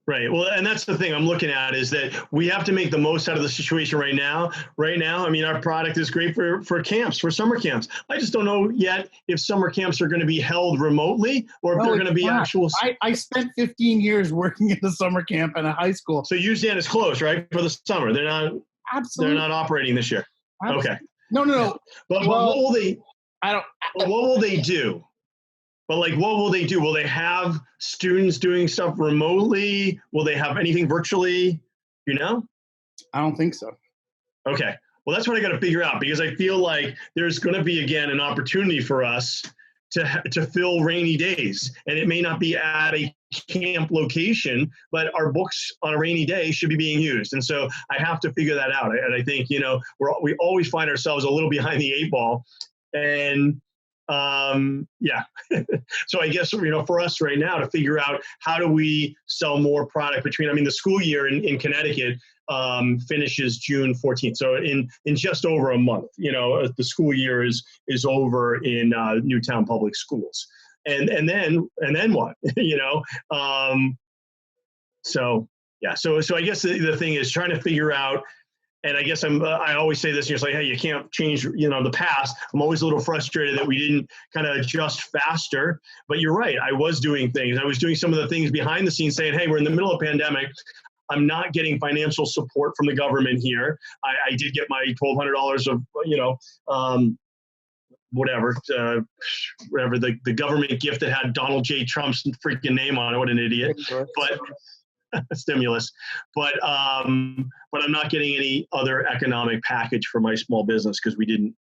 Right. Well, and that's the thing I'm looking at, is that we have to make the most out of the situation right now. Right now, I mean, our product is great for camps, for summer camps. I just don't know yet if summer camps are going to be held remotely or if they're going to be actual. I spent 15 years working at the summer camp in a high school. So USAN is closed, right, for the summer. They're not. Absolutely. They're not operating this year. Okay. No. But what will they? I don't. But what will they do? But like, what will they do? Will they have students doing stuff remotely? Will they have anything virtually? You know? I don't think so. Okay. Well, that's what I got to figure out, because I feel like there's going to be, again, an opportunity for us to fill rainy days. And it may not be at a camp location, but our books on a rainy day should be being used. And so I have to figure that out. And I think, we always find ourselves a little behind the eight ball. And yeah. So I guess, for us right now to figure out how do we sell more product the school year in Connecticut finishes June 14th. So in just over a month, the school year is over in Newtown Public Schools. And then what, so yeah. So I guess the thing is trying to figure out. And I guess I always say this, hey, you can't change, the past. I'm always a little frustrated that we didn't kind of adjust faster. But you're right. I was doing things. I was doing some of the things behind the scenes saying, hey, we're in the middle of a pandemic. I'm not getting financial support from the government here. I did get my $1,200 of, whatever the government gift that had Donald J. Trump's freaking name on it. What an idiot. But stimulus, but I'm not getting any other economic package for my small business because we didn't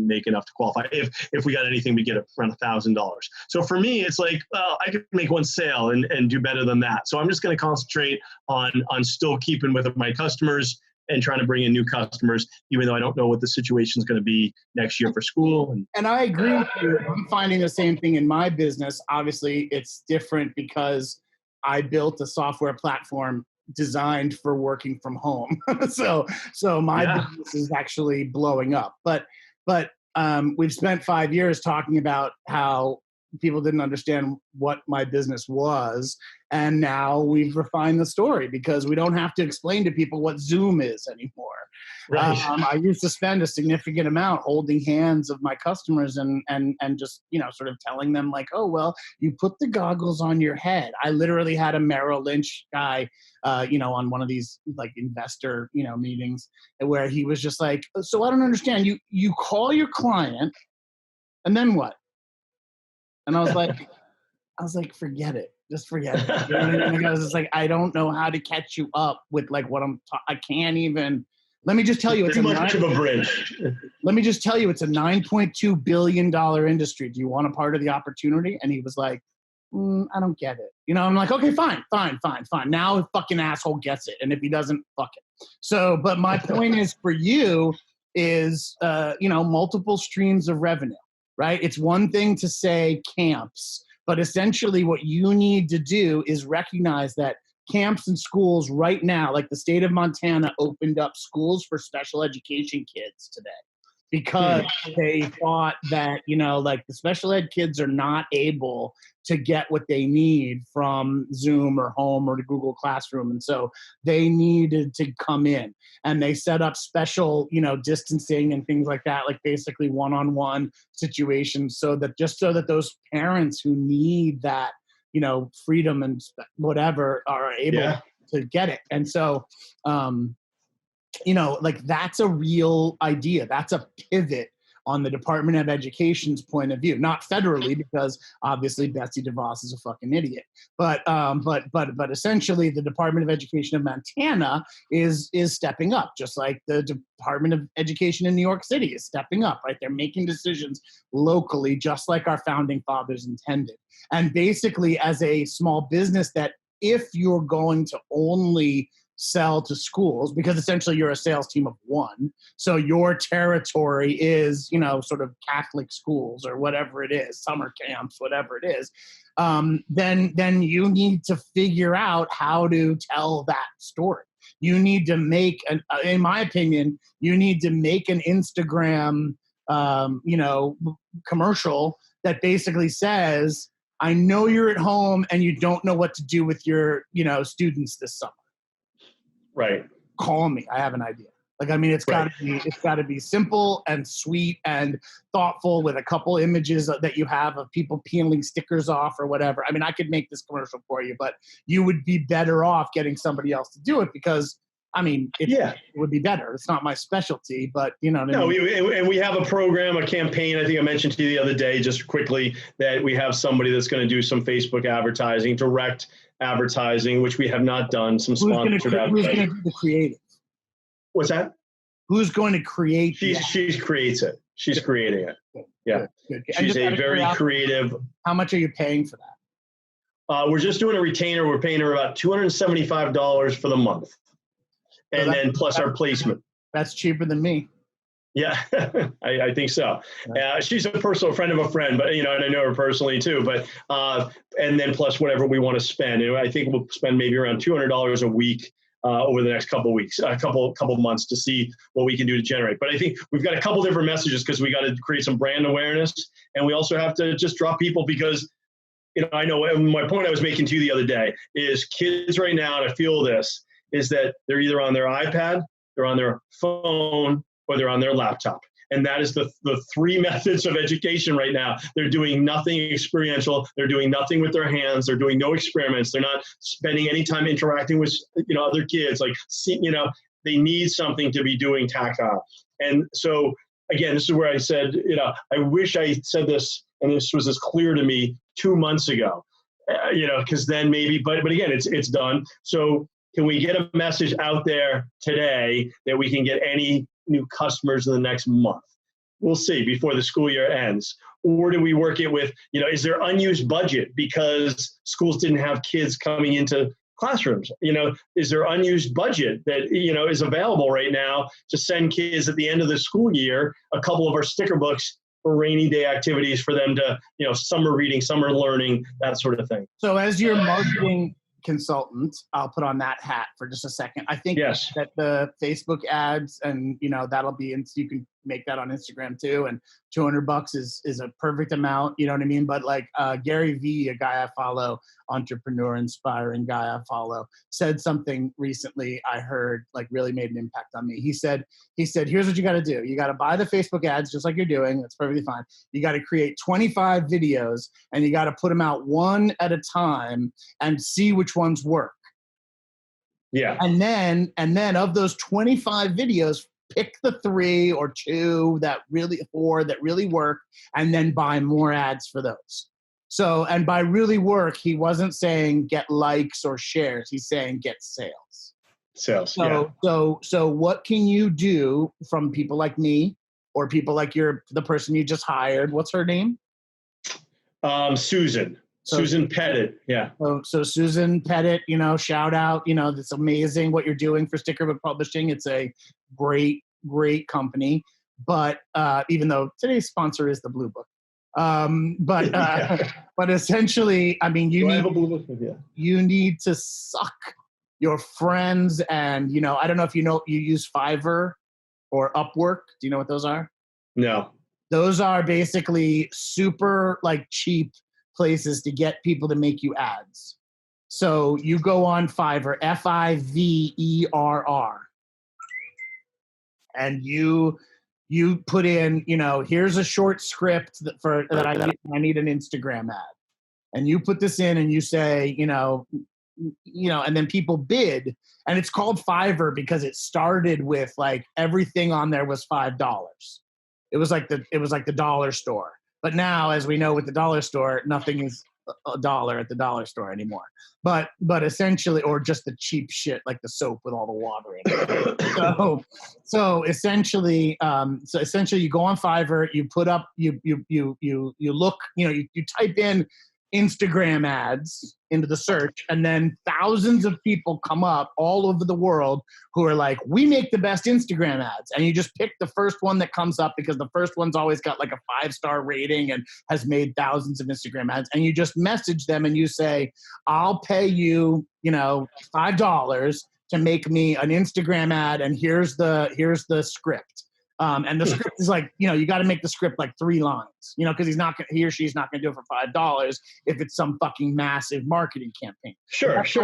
make enough to qualify. If we got anything, we get around $1,000. So for me, it's like, well, I could make one sale and do better than that. So I'm just going to concentrate on still keeping with my customers and trying to bring in new customers, even though I don't know what the situation is going to be next year for school. And I agree with you. I'm finding the same thing in my business. Obviously, it's different because I built a software platform designed for working from home. so my business is actually blowing up. But we've spent 5 years talking about how people didn't understand what my business was. And now we've refined the story because we don't have to explain to people what Zoom is anymore. Right. I used to spend a significant amount holding hands of my customers and just, sort of telling them like, oh, well, you put the goggles on your head. I literally had a Merrill Lynch guy, on one of these like investor, meetings where he was just like, so I don't understand. You call your client and then what? And I was like, forget it. Just forget it. You know what I mean? I was just like, I don't know how to catch you up with like what I can't even. Let me just tell you, it's too much of a bridge. Let me just tell you, it's a $9.2 billion industry. Do you want a part of the opportunity? And he was like, I don't get it. I'm like, okay, fine. Now the fucking asshole gets it. And if he doesn't, fuck it. So, but my point is for you is, multiple streams of revenue, right? It's one thing to say camps, but essentially what you need to do is recognize that camps and schools right now, like the state of Montana opened up schools for special education kids today because they thought that, like the special ed kids are not able to get what they need from Zoom or home or the Google Classroom. And so they needed to come in and they set up special, distancing and things like that, like basically one-on-one situations so that those parents who need that, freedom and whatever are able to get it. And so, like that's a real idea. That's a pivot on the Department of Education's point of view, not federally, because obviously Betsy DeVos is a fucking idiot. But essentially the Department of Education of Montana is stepping up, just like the Department of Education in New York City is stepping up, right? They're making decisions locally, just like our founding fathers intended. And basically as a small business that if you're going to only sell to schools, because essentially you're a sales team of one. So your territory is, sort of Catholic schools or whatever it is, summer camps, whatever it is. Then you need to figure out how to tell that story. You need to make, in my opinion, you need to make an Instagram, commercial that basically says, I know you're at home and you don't know what to do with your, students this summer. Right. Call me. I have an idea. Like, it's got to be simple and sweet and thoughtful with a couple images that you have of people peeling stickers off or whatever. I could make this commercial for you, but you would be better off getting somebody else to do it because I mean, it would be better. It's not my specialty, but you know what I mean? And we have a program, a campaign, I think I mentioned to you the other day, just quickly, that we have somebody that's going to do some Facebook advertising, direct advertising, which we have not done, some sponsored advertising. Who's going to do the creative? What's that? Who's going to create? She creates it. She's creating it. Yeah. Good. She's a very creative. How much are you paying for that? We're just doing a retainer. We're paying her about $275 for the month. And then plus our placement. That's cheaper than me. Yeah, I think so. She's a personal friend of a friend, but and I know her personally too. But and then plus whatever we want to spend. I think we'll spend maybe around $200 a week over the next couple of weeks, a couple of months to see what we can do to generate. But I think we've got a couple different messages because we got to create some brand awareness, and we also have to just draw people because. I know my point I was making to you the other day is kids right now, and I feel this, is that they're either on their iPad, they're on their phone, or they're on their laptop. And that is the three methods of education right now. They're doing nothing experiential. They're doing nothing with their hands. They're doing no experiments. They're not spending any time interacting with other kids. They need something to be doing tactile. And so, again, this is where I said, I wish I said this, and this was as clear to me 2 months ago, because then maybe, but again, it's done. So can we get a message out there today that we can get any new customers in the next month? We'll see before the school year ends. Or do we work it with, is there unused budget because schools didn't have kids coming into classrooms? Is there unused budget that, is available right now to send kids at the end of the school year a couple of our sticker books for rainy day activities for them to, summer reading, summer learning, that sort of thing. So as your marketing consultant, I'll put on that hat for just a second. I think that the Facebook ads and, that'll be, you can make that on Instagram too. And $200 is a perfect amount. You know what I mean? But like Gary Vee, a guy I follow, entrepreneur, inspiring guy I follow, said something recently I heard like really made an impact on me. He said, here's what you got to do. You got to buy the Facebook ads just like you're doing. That's perfectly fine. You got to create 25 videos and you got to put them out one at a time and see which ones work. Yeah. And then of those 25 videos, pick the 3 or 2 that really work, and then buy more ads for those. So, and by really work, he wasn't saying get likes or shares. He's saying get sales. So what can you do from people like me or people like the person you just hired? What's her name? Susan. Susan Pettit, yeah. So Susan Pettit, shout out, it's amazing what you're doing for Sticker Book Publishing. It's a great company. But even though today's sponsor is the Blue Book. But essentially, I mean, you need to suck your friends and, I don't know if you use Fiverr or Upwork. Do you know what those are? No. Those are basically super cheap places to get people to make you ads. So you go on Fiverr, Fiverr, and you put in, here's a short script that I need an Instagram ad, and you put this in and you say, and then people bid, and it's called Fiverr because it started with everything on there was $5. It was like the dollar store. But now, as we know with the dollar store, nothing is $1 at the dollar store anymore. But essentially, or just the cheap shit like the soap with all the water in it. So essentially, you go on Fiverr, you put up, you look, you type in Instagram ads into the search, and then thousands of people come up all over the world who are like, we make the best Instagram ads. And you just pick the first one that comes up because the first one's always got a 5-star rating and has made thousands of Instagram ads. And you just message them and you say, I'll pay you, $5 to make me an Instagram ad. And here's the script. And the script is you got to make the script 3 lines, because he or she's not going to do it for $5 if it's some fucking massive marketing campaign. Sure. That's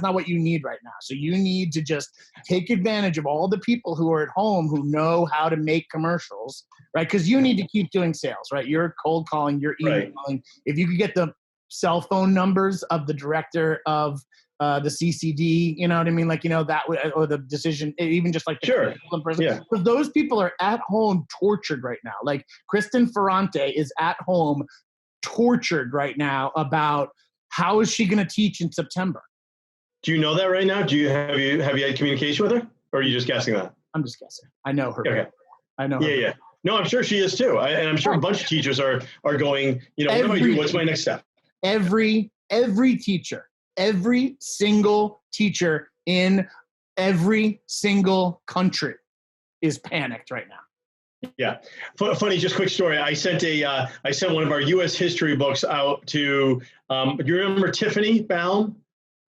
not what you need right now. So you need to just take advantage of all the people who are at home who know how to make commercials, right? Because you need to keep doing sales, right? You're cold calling, you're emailing. Right. If you could get cell phone numbers of the director of the CCD, you know what I mean? Like, that or the decision, even just like the curriculum person. Yeah. Because those people are at home tortured right now. Like Kristen Ferrante is at home tortured right now about how is she going to teach in September. Do you know that right now? Have you had communication with her, or are you just guessing that? I'm just guessing. I know her. Okay. I know her. Yeah. No, I'm sure she is too. And I'm sure a bunch of teachers are going, what do I do? What's my next step? Every teacher, every single teacher in every single country is panicked right now. Yeah. Funny, just quick story. I sent one of our U.S. history books out to, do you remember Tiffany Baum?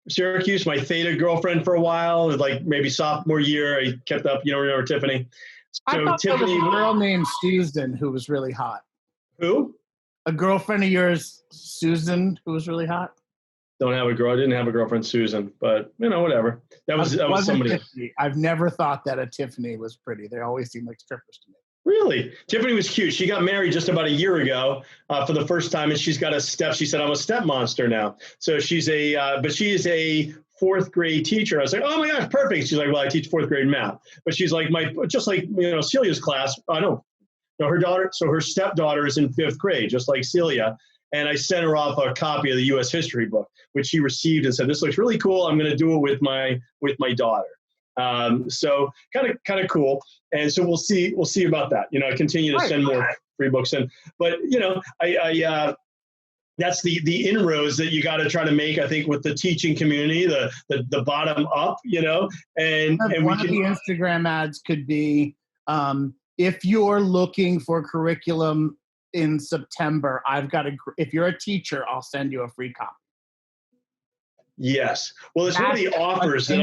Syracuse, my Theta girlfriend for a while, like maybe sophomore year. I kept up, remember Tiffany? So I thought Tiffany, there was a girl named Susan who was really hot. Who? A girlfriend of yours, Susan, who was really hot. I didn't have a girlfriend, Susan, but whatever. That was somebody. Tiffany. I've never thought that a Tiffany was pretty. They always seem like strippers to me. Really? Tiffany was cute. She got married just about a year ago for the first time, and she's got a step. She said, I'm a step monster now. So she's but she is a fourth grade teacher. I was like, oh my gosh, perfect. She's like, well, I teach fourth grade math. But she's like, just like, Celia's class. Her daughter, so her stepdaughter is in fifth grade, just like Celia. And I sent her off a copy of the U.S. history book, which she received and said, this looks really cool. I'm going to do it with my daughter. So kind of cool. And so we'll see about that. I continue to send more free books in, but I that's the inroads that you got to try to make, I think, with the teaching community, the bottom up, and one of the Instagram ads could be, if you're looking for curriculum in September, if you're a teacher, I'll send you a free copy. Yes. Well, it's one of the offers that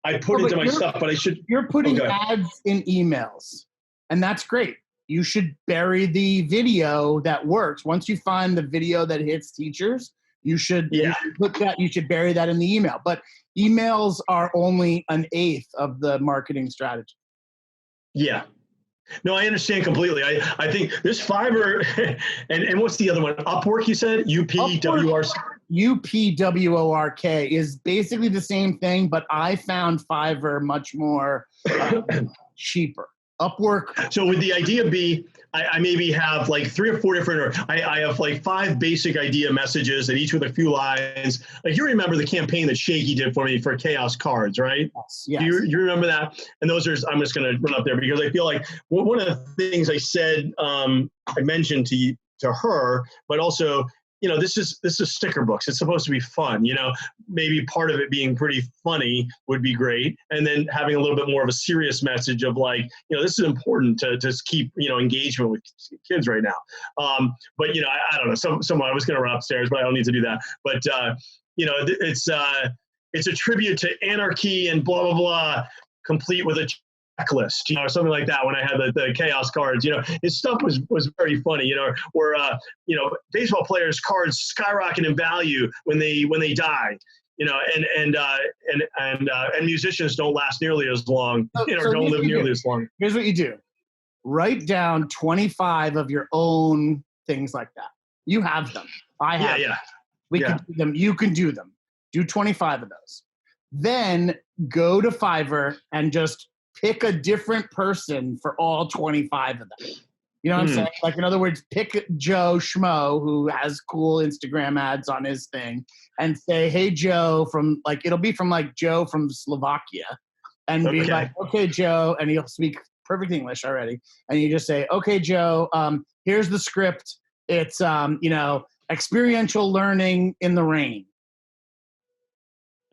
I put into my stuff, but You're putting ads in emails, and that's great. You should bury the video that works. Once you find the video that hits teachers, you should bury that in the email. But emails are only an eighth of the marketing strategy. Yeah. No, I understand completely. I think this Fiverr and what's the other one? Upwork, you said? UPWRC? UPWORK is basically the same thing, but I found Fiverr much more cheaper. Upwork. So would the idea be, I maybe have like 3 or 4 different, or I have like 5 basic idea messages, and each with a few lines. Like, you remember the campaign that Shaky did for me for Kaos cards, right? Yes. You remember that? And those are, I'm just going to run up there because I feel like one of the things I said, I mentioned to her, but also, this is sticker books. It's supposed to be fun, maybe part of it being pretty funny would be great. And then having a little bit more of a serious message of like, this is important to keep, engagement with kids right now. But, I don't know, I was going to run upstairs, but I don't need to do that. But, it's a tribute to anarchy and blah, blah, blah, complete with a checklist, or something like that. When I had the Chaos cards, his stuff was very funny, where baseball players' cards skyrocket in value when they die, and musicians don't last nearly as long, or don't live nearly as long. Here's what you do: write down 25 of your own things like that. You have them. I have. Yeah. We can do them. You can do them. Do 25 of those. Then go to Fiverr and just pick a different person for all 25 of them. You know what I'm saying? Like, in other words, pick Joe Schmo, who has cool Instagram ads on his thing, and say, hey, Joe, it'll be from like Joe from Slovakia, and be like, okay, Joe, and he'll speak perfect English already. And you just say, okay, Joe, here's the script. It's, experiential learning in the rain.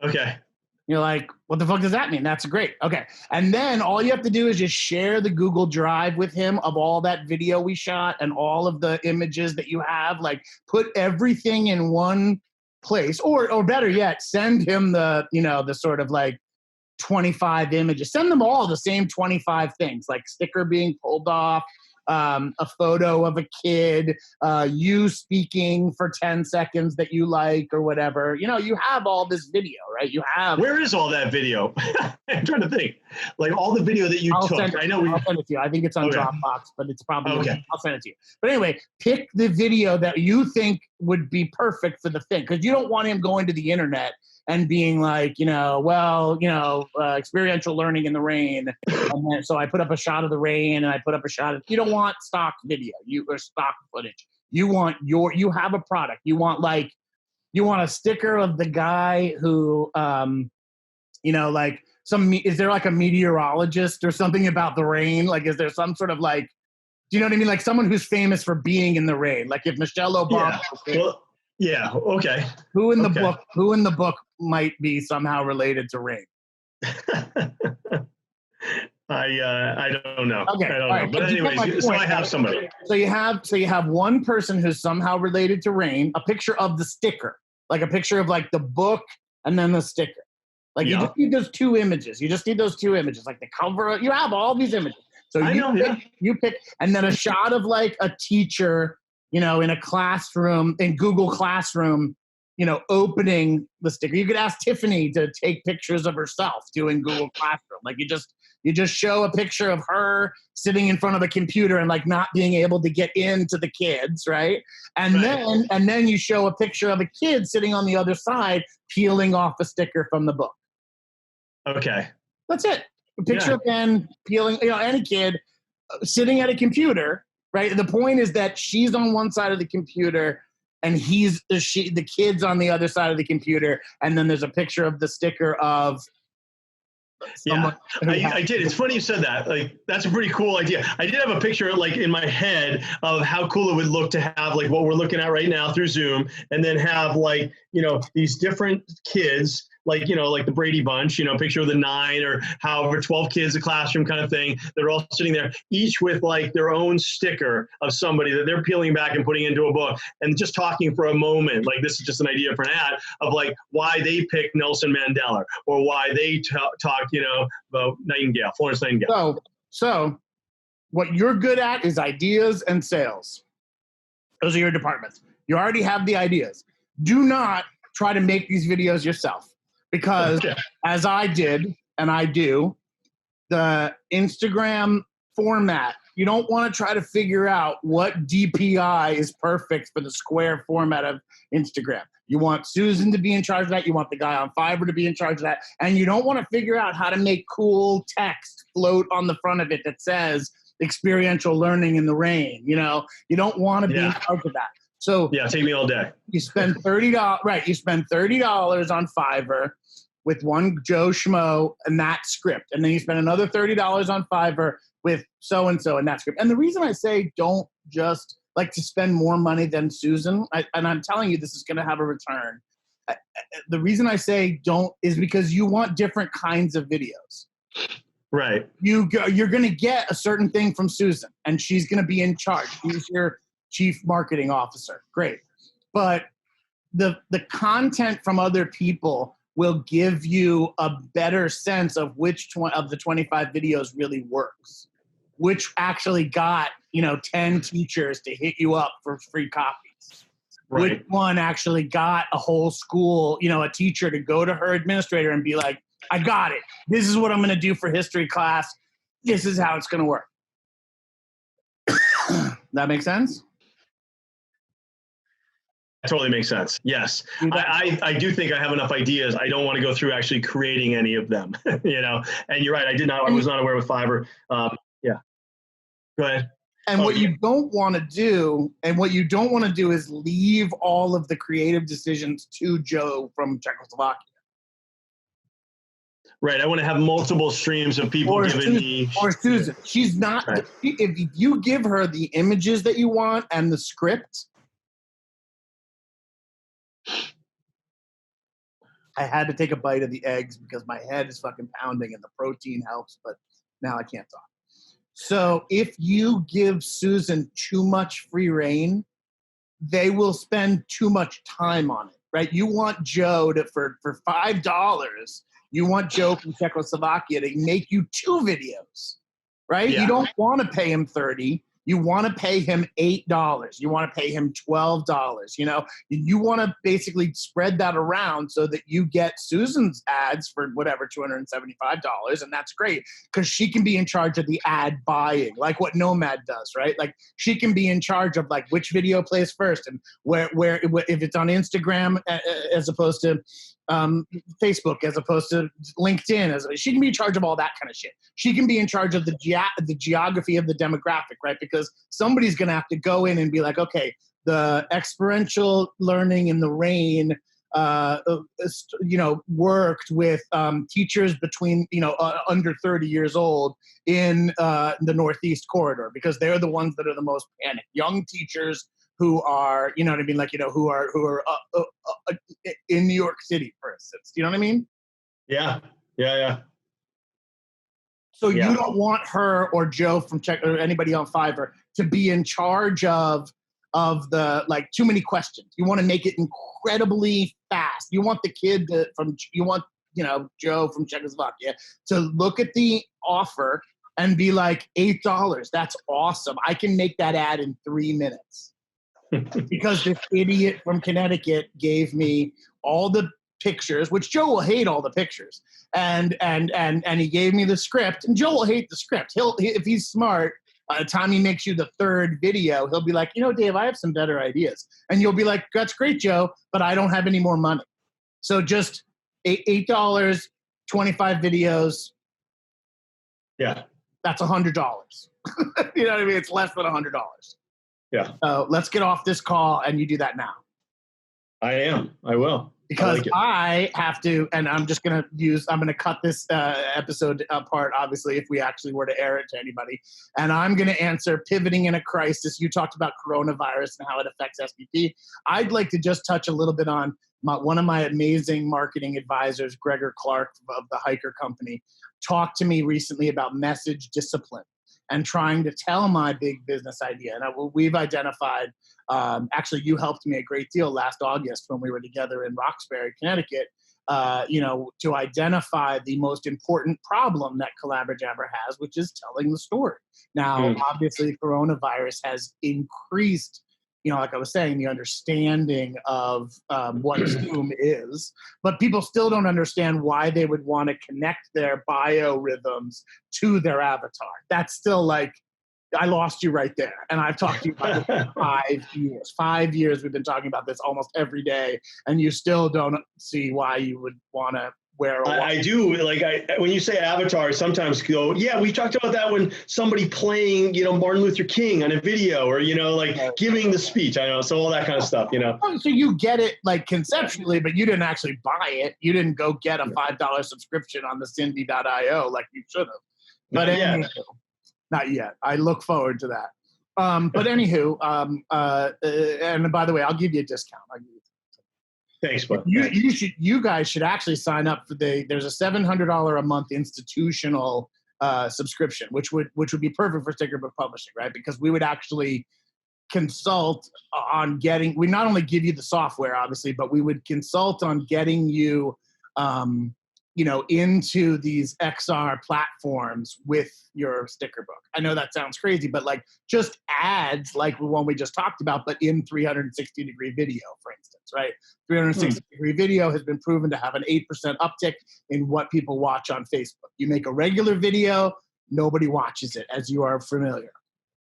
Okay. You're like, what the fuck does that mean? That's great. Okay. And then all you have to do is just share the Google Drive with him of all that video we shot and all of the images that you have. Like, put everything in one place, or better yet, send him the sort of like 25 images. Send them all the same 25 things, like sticker being pulled off, a photo of a kid, you speaking for 10 seconds that you like or whatever. You have all this video, right? Where is all that video? I'm trying to think. Like, all the video that you took. I'll send it to you. I think it's on Dropbox, but it's probably okay. I'll send it to you. But anyway, pick the video that you think would be perfect for the thing, because you don't want him going to the internet and being like, experiential learning in the rain. And then, so I put up a shot of the rain, and I put up a shot of. You don't want stock video, or stock footage. You want you have a product. You want a sticker of the guy who, is there like a meteorologist or something about the rain? Like, is there some sort of like, do you know what I mean? Like someone who's famous for being in the rain. Like if Michelle Obama. Yeah. Okay. Who in the book might be somehow related to rain? I don't know. Okay. I don't know. But anyways, so I have somebody. So you have one person who's somehow related to rain, a picture of the sticker, like a picture of like the book and then the sticker. Like you just need those two images. Like the cover. You have all these images. So you pick, and then a shot of like a teacher, in a classroom, in Google Classroom, opening the sticker. You could ask Tiffany to take pictures of herself doing Google Classroom. Like you just show a picture of her sitting in front of a computer and like not being able to get into the kids, right? And then you show a picture of a kid sitting on the other side peeling off a sticker from the book. Okay. That's it. A picture of Ben peeling, any kid sitting at a computer, right? The point is that she's on one side of the computer and the kid's on the other side of the computer, and then there's a picture of the sticker of someone. Yeah, I did. It's funny you said that. Like, that's a pretty cool idea. I did have a picture, like, in my head of how cool it would look to have, like, what we're looking at right now through Zoom, and then have, like, these different kids, like, like the Brady Bunch, picture of the 9 or however, 12 kids, a classroom kind of thing. They're all sitting there, each with like their own sticker of somebody that they're peeling back and putting into a book, and just talking for a moment. Like, this is just an idea for an ad of like why they picked Nelson Mandela, or why they talk, about Nightingale, Florence Nightingale. So what you're good at is ideas and sales. Those are your departments. You already have the ideas. Do not try to make these videos yourself. Because as I did, and I do, the Instagram format, you don't want to try to figure out what DPI is perfect for the square format of Instagram. You want Susan to be in charge of that. You want the guy on Fiverr to be in charge of that. And you don't want to figure out how to make cool text float on the front of it that says experiential learning in the rain. You don't want to be in charge of that. So take me all day. You spend $30, right? You spend $30 on Fiverr with one Joe Schmo and that script, and then you spend another $30 on Fiverr with so and so and that script. And the reason I say don't just like to spend more money than Susan, and I'm telling you this is going to have a return. The reason I say don't is because you want different kinds of videos. Right. You're going to get a certain thing from Susan, and she's going to be in charge. She's your chief marketing officer. Great. But the content from other people will give you a better sense of which of the 25 videos really works, which actually got, 10 teachers to hit you up for free copies. Right. Which one actually got a whole school, a teacher to go to her administrator and be like, I got it. This is what I'm going to do for history class. This is how it's going to work. That make sense? Totally makes sense. Yes. I do think I have enough ideas. I don't want to go through actually creating any of them, and you're right. I was not aware with Fiverr. Yeah. Go ahead. And what you don't want to do is leave all of the creative decisions to Joe from Czechoslovakia. Right. I want to have multiple streams of people giving me. Or Susan. She's not, right. If you give her the images that you want and the script, I had to take a bite of the eggs because my head is fucking pounding and the protein helps, but now I can't talk. So if you give Susan too much free reign, they will spend too much time on it, right? You want Joe for $5, you want Joe from Czechoslovakia to make you 2 videos, right? Yeah. You don't want to pay him $30. You want to pay him $8. You want to pay him $12. You know, you want to basically spread that around so that you get Susan's ads for whatever, $275, and that's great because she can be in charge of the ad buying, like what Nomad does, right? Like she can be in charge of like which video plays first and where if it's on Instagram as opposed to Facebook, as opposed to LinkedIn, she can be in charge of all that kind of shit. She can be in charge of the geography of the demographic, right? Because somebody's going to have to go in and be like, okay, the experiential learning in the rain, worked with teachers between, under 30 years old in the Northeast corridor, because they're the ones that are the most panicked. Young teachers who are, you know what I mean? Like, who are in New York City, for instance. You know what I mean? Yeah. So you don't want her or Joe from or anybody on Fiverr to be in charge of the, like, too many questions. You want to make it incredibly fast. You want the kid Joe from Czechoslovakia to look at the offer and be like, $8. That's awesome. I can make that ad in 3 minutes. Because this idiot from Connecticut gave me all the pictures, which Joe will hate all the pictures, and he gave me the script, and Joe will hate the script. If he's smart, by the time he makes you the third video, he'll be like, Dave, I have some better ideas, and you'll be like, that's great, Joe, but I don't have any more money. So just $8, 25 videos. Yeah, that's $100. You know what I mean? It's less than $100. Yeah. So let's get off this call and you do that now. I will. Because I have to, and I'm going to cut this episode apart, obviously, if we actually were to air it to anybody. And I'm going to answer pivoting in a crisis. You talked about coronavirus and how it affects SPP. I'd like to just touch a little bit on one of my amazing marketing advisors, Gregor Clark of the Hiker Company, talked to me recently about message discipline and trying to tell my big business idea. And we've identified, actually, you helped me a great deal last August when we were together in Roxbury, Connecticut, to identify the most important problem that ChuckieJabba has, which is telling the story. Now, obviously, coronavirus has increased, like I was saying, the understanding of what Zoom is, but people still don't understand why they would want to connect their biorhythms to their avatar. That's still like, I lost you right there. And I've talked to you about it for 5 years. 5 years we've been talking about this almost every day, and you still don't see why you would want to wear a watch. I do. When you say avatar, I sometimes go, yeah, we talked about that when somebody playing, Martin Luther King on a video, or, giving the speech. I know. So all that kind of stuff, So you get it, like, conceptually, but you didn't actually buy it. You didn't go get a $5 subscription on the Cindy.io like you should have. But anyway, not yet. I look forward to that. But anywho, and by the way, I'll give you a discount. Thanks, bud. You guys should actually sign up for there's a $700 a month institutional subscription, which would be perfect for Sticker Book Publishing, right? Because we would actually consult on we not only give you the software, obviously, but we would consult on getting you, into these XR platforms with your sticker book. I know that sounds crazy, but like just ads like the one we just talked about, but in 360-degree video, for instance, right? 360-degree video has been proven to have an 8% uptick in what people watch on Facebook. You make a regular video, nobody watches it, as you are familiar.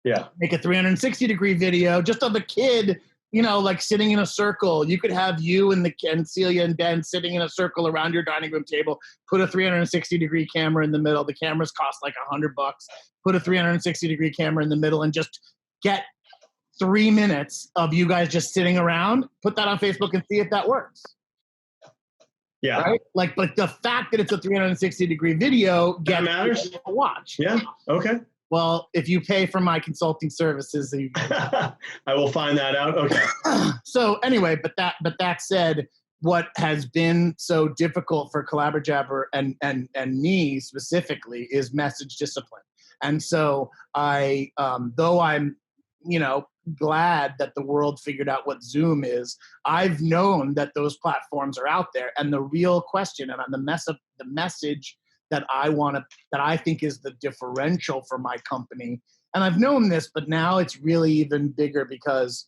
Yeah. Make a 360-degree video just of a kid, like sitting in a circle. You could have you and Celia and Ben sitting in a circle around your dining room table. Put a 360-degree camera in the middle. The cameras cost like $100. Put a 360-degree camera in the middle and just get 3 minutes of you guys just sitting around. Put that on Facebook and see if that works. Yeah. Right? But the fact that it's a 360-degree video that matters. To watch. Yeah. Okay. Well, if you pay for my consulting services, I will find that out. Okay. So anyway, but that said, what has been so difficult for ChuckieJabba and me specifically is message discipline. And so I, though I'm, glad that the world figured out what Zoom is, I've known that those platforms are out there. And the real question and the message that I think is the differential for my company and I've known this, but now it's really even bigger because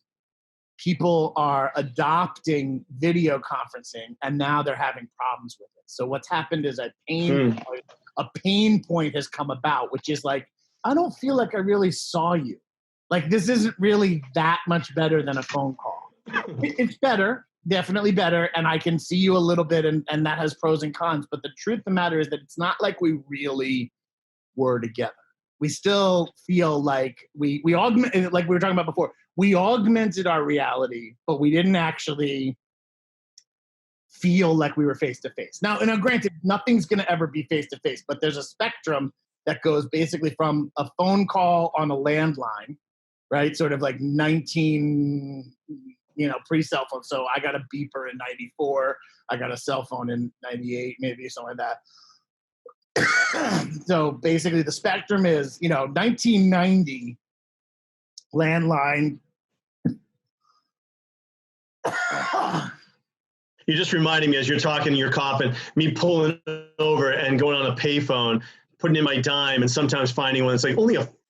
people are adopting video conferencing, and now they're having problems with it. So what's happened is a pain point has come about, which is like, I don't feel like I really saw you. Like, this isn't really that much better than a phone call. It's better, definitely better, and I can see you a little bit, and that has pros and cons. But the truth of the matter is that it's not like we really were together. We still feel like we augment, like we were talking about before, we augmented our reality, but we didn't actually feel like we were face to face. Now, granted, nothing's going to ever be face to face, but there's a spectrum that goes basically from a phone call on a landline, right? Sort of like 19, pre-cell phone. So I got a beeper in 94. I got a cell phone in 98, maybe something like that. So basically the spectrum is, 1990 landline. You're just reminding me as you're talking, you're coughing, me pulling over and going on a payphone, putting in my dime, and sometimes finding one. It's like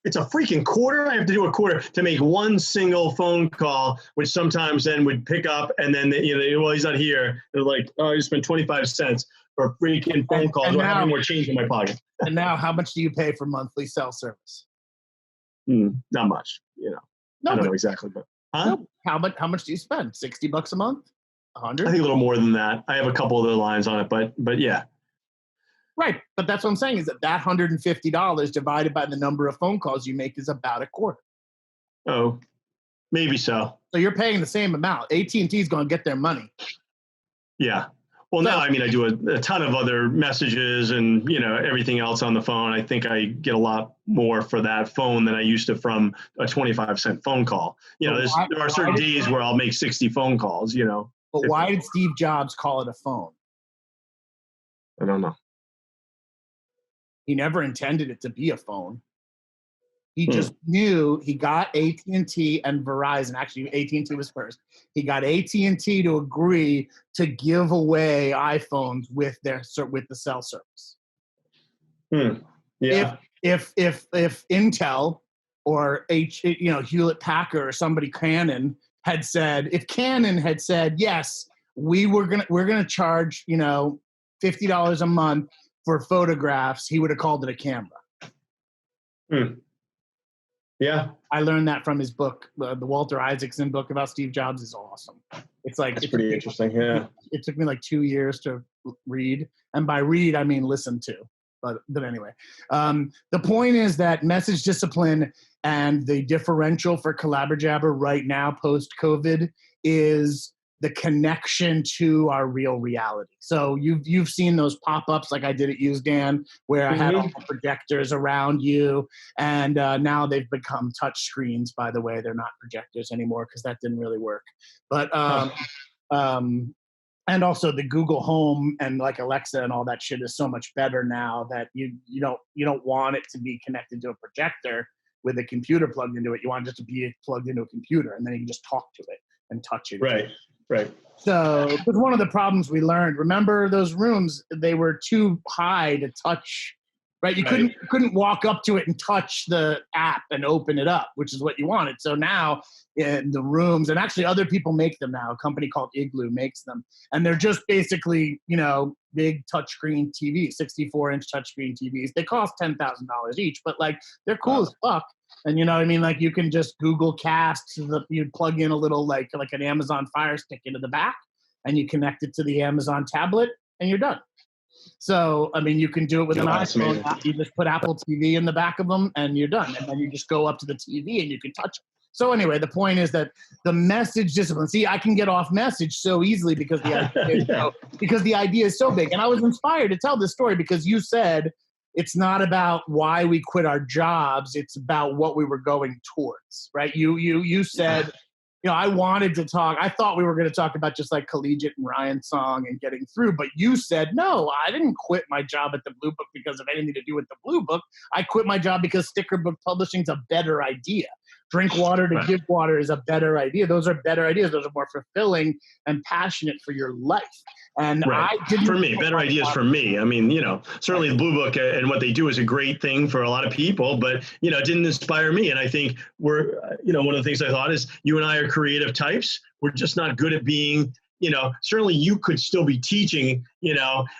it's a freaking quarter. I have to do a quarter to make one single phone call, which sometimes then would pick up, and then well, he's not here. They're like, oh, I just spent 25 cents for a freaking phone call. Do I have any more change in my pocket? And now, how much do you pay for monthly cell service? Not much. I don't know exactly, but no, how much do you spend? $60 a month? 100? I think a little more than that. I have a couple other lines on it, but yeah. Right, but that's what I'm saying is that $150 divided by the number of phone calls you make is about a quarter. Oh, maybe so. So you're paying the same amount. AT&T is going to get their money. Yeah. Well, now, I do a ton of other messages and, everything else on the phone. I think I get a lot more for that phone than I used to from a 25-cent phone call. There are certain days where I'll make 60 phone calls, But why did Steve Jobs call it a phone? I don't know. He never intended it to be a phone. He just knew he got AT&T and Verizon. Actually, AT&T was first. He got AT&T to agree to give away iPhones with the cell service. Yeah. If Intel or Hewlett Packard or somebody Canon had said, yes, we're gonna charge $50 a month for photographs, he would have called it a camera. Yeah. I learned that from his book. The Walter Isaacson book about Steve Jobs is awesome. It's pretty interesting. Yeah. It took me like 2 years to read. And by read, I mean listen to. But anyway, the point is that message discipline and the differential for ChuckieJabba right now, post-COVID, is the connection to our real reality. So you've seen those pop-ups like I did at Use Dan, where I had all the projectors around you, and now they've become touch screens, by the way. They're not projectors anymore because that didn't really work. But and also the Google Home and like Alexa and all that shit is so much better now that you don't want it to be connected to a projector with a computer plugged into it. You want it just to be plugged into a computer, and then you can just talk to it and touch it. Right. So it was one of the problems we learned. Remember those rooms, they were too high to touch, right? You couldn't walk up to it and touch the app and open it up, which is what you wanted. So now in the rooms, and actually other people make them now, a company called Igloo makes them. And they're just basically, big touchscreen TVs, 64-inch touchscreen TVs. They cost $10,000 each, but like they're cool as fuck. And like you can just Google Cast, you plug in a little like an Amazon Fire Stick into the back, and you connect it to the Amazon tablet, and you're done. So, you can do it with an iPhone. You just put Apple TV in the back of them, and you're done. And then you just go up to the TV, and you can touch it. So anyway, the point is that the message discipline. See, I can get off message so easily because the idea is so big. And I was inspired to tell this story because you said it's not about why we quit our jobs. It's about what we were going towards, right? You said, I wanted to talk. I thought we were going to talk about just like Collegiate and Ryan's song and getting through. But you said, no, I didn't quit my job at the Blue Book because of anything to do with the Blue Book. I quit my job because sticker book publishing is a better idea. drink water to give water is a better idea. Those are better ideas. Those are more fulfilling and passionate for your life. And right. I didn't. For me, better ideas for me. I mean, certainly the Blue Book and what they do is a great thing for a lot of people, but, it didn't inspire me. And I think one of the things I thought is you and I are creative types. We're just not good at being, certainly you could still be teaching,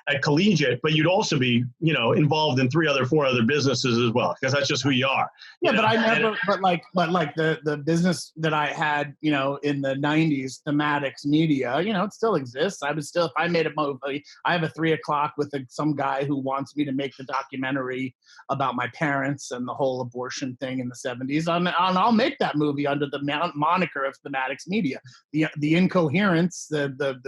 at collegiate, but you'd also be, involved in 4 other businesses as well, because that's just who you are. Yeah, but I never, but like the business that I had, in the 90s, Thematics Media, it still exists. I would still, if I made a movie, I have a 3 o'clock with some guy who wants me to make the documentary about my parents and the whole abortion thing in the 70s. And I'll make that movie under the moniker of Thematics Media. The Incoherence, the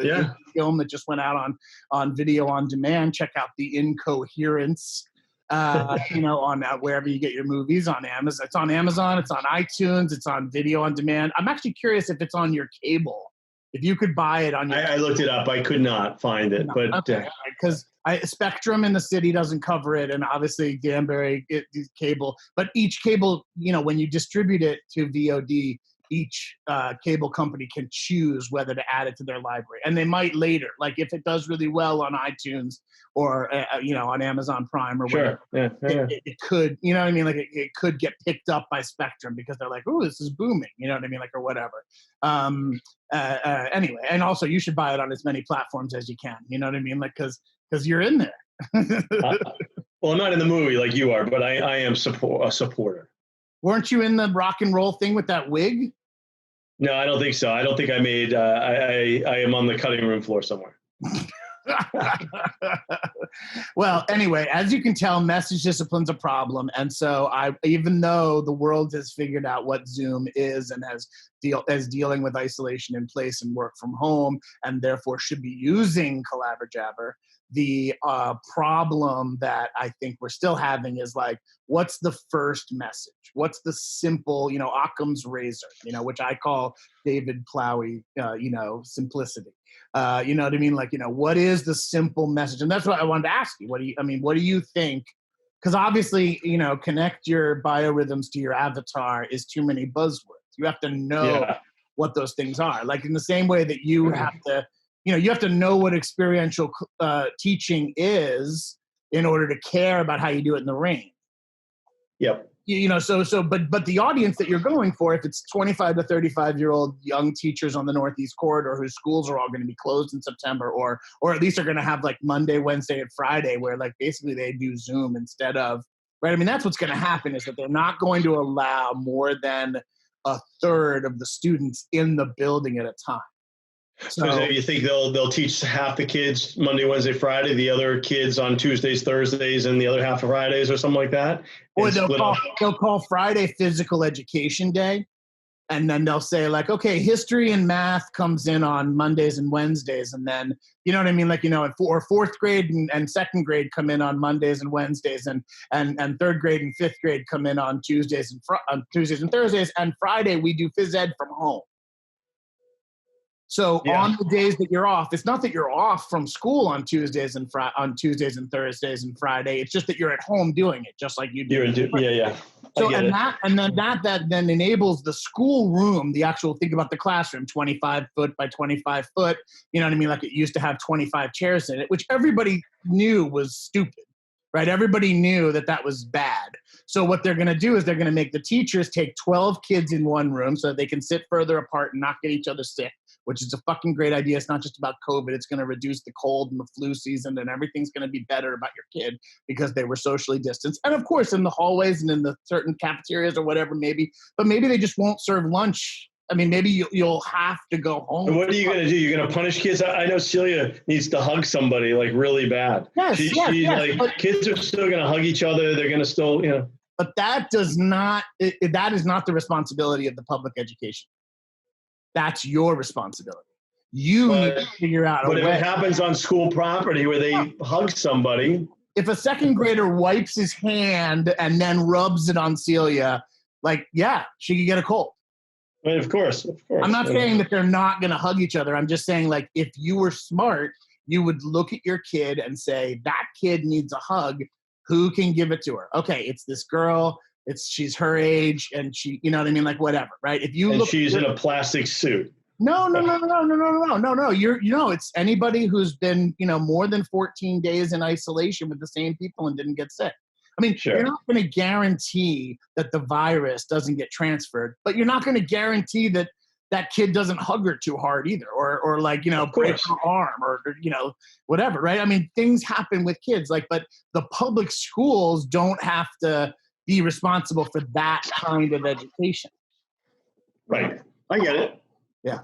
film that just went out on video on demand. Check out The Incoherence. On wherever you get your movies, on Amazon. It's on Amazon, it's on iTunes, it's on video on demand. I'm actually curious if it's on your cable. If you could buy it on your I looked it up. I could not find it, but because Spectrum in the city doesn't cover it, and obviously Danbury cable. But each cable, when you distribute it to VOD, each cable company can choose whether to add it to their library, and they might later. Like if it does really well on iTunes or on Amazon Prime or whatever, it could, what I mean, like it could get picked up by Spectrum because they're like, oh, this is booming, what I mean, like, or whatever. Anyway, and also you should buy it on as many platforms as you can, what I mean, like because you're in there. Well, I'm not in the movie like you are, but I am a supporter. Weren't you in the rock and roll thing with that wig? No, I don't think so. I don't think I made. I am on the cutting room floor somewhere. Well, anyway, as you can tell, message discipline's a problem, and so even though the world has figured out what Zoom is and is dealing with isolation in place and work from home, and therefore should be using ChuckieJabba, the problem that I think we're still having is like, what's the first message? What's the simple, Occam's razor, which I call David Plowie, simplicity. You know what I mean? Like, what is the simple message? And that's what I wanted to ask you. What do you think? Because obviously, connect your biorhythms to your avatar is too many buzzwords. You have to know what those things are. Like in the same way that you have to, you have to know what experiential teaching is in order to care about how you do it in the ring. Yep. But the audience that you're going for, if it's 25 to 35-year-old young teachers on the Northeast Corridor whose schools are all going to be closed in September, or at least are going to have like Monday, Wednesday, and Friday, where like basically they do Zoom instead of, right? I mean, that's what's going to happen is that they're not going to allow more than a third of the students in the building at a time. So you think they'll teach half the kids Monday, Wednesday, Friday, the other kids on Tuesdays, Thursdays, and the other half of Fridays or something like that? Or they'll call Friday Physical Education Day, and then they'll say like, okay, history and math comes in on Mondays and Wednesdays, and then, you know what I mean? Like, or fourth grade and second grade come in on Mondays and Wednesdays, and third grade and fifth grade come in on Tuesdays and Thursdays, and Friday we do phys ed from home. So on the days that you're off, it's not that you're off from school on Tuesdays and Thursdays and Friday. It's just that you're at home doing it, just like you do. So that then enables the school room, the actual, think about the classroom, 25 foot by 25 foot. You know what I mean? Like it used to have 25 chairs in it, which everybody knew was stupid, right? Everybody knew that was bad. So what they're going to do is they're going to make the teachers take 12 kids in one room so that they can sit further apart and not get each other sick, which is a fucking great idea. It's not just about COVID. It's going to reduce the cold and the flu season, and everything's going to be better about your kid because they were socially distanced. And of course, in the hallways and in the certain cafeterias or whatever, maybe they just won't serve lunch. I mean, maybe you'll have to go home. And what are you going to do? You're going to punish kids? I know Celia needs to hug somebody like really bad. Yes, kids are still going to hug each other. They're going to still, But that is not the responsibility of the public education. That's your responsibility. You need to figure out a way. But if it happens on school property where they hug somebody. If a second grader wipes his hand and then rubs it on Celia, she could get a cold. Well, of course. I'm not saying that they're not going to hug each other. I'm just saying, like, if you were smart, you would look at your kid and say, that kid needs a hug. Who can give it to her? Okay, it's this girl she's her age, and she, you know what I mean, like whatever, right? If you look, she's in a plastic suit. No. It's anybody who's been, more than 14 days in isolation with the same people and didn't get sick. I mean, Sure. You're not going to guarantee that the virus doesn't get transferred, but you're not going to guarantee that that kid doesn't hug her too hard either, or like, break her arm or, whatever, right? I mean, things happen with kids, but the public schools don't have to be responsible for that kind of education. Right. I get it. Yeah.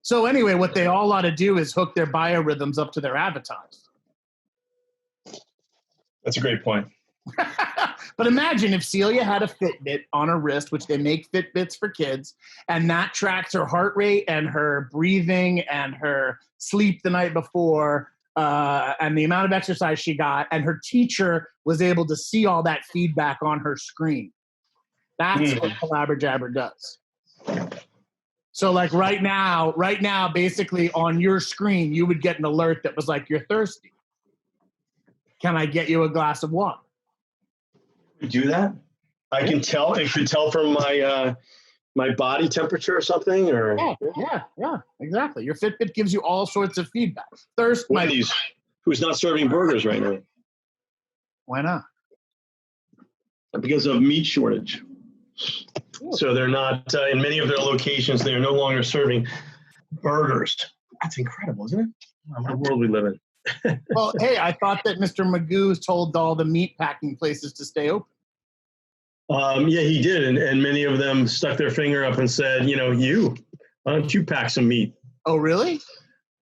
So anyway, what they all ought to do is hook their biorhythms up to their avatars. That's a great point. But imagine if Celia had a Fitbit on her wrist, which they make Fitbits for kids, and that tracks her heart rate and her breathing and her sleep the night before, and the amount of exercise she got, and her teacher was able to see all that feedback on her screen. That's what ChuckieJabba does. So right now, basically on your screen, you would get an alert that was like, you're thirsty. Can I get you a glass of water? Do that? I can tell. It could tell from my body temperature or something, or yeah, exactly. Your Fitbit gives you all sorts of feedback. Thirst. Who's not serving burgers right now? Why not? Because of meat shortage. So they're not in many of their locations. They are no longer serving burgers. That's incredible, isn't it? What world we live in. Well, hey, I thought that Mr. Magoo told all the meat packing places to stay open. Yeah, he did, and many of them stuck their finger up and said, why don't you pack some meat? Oh, really?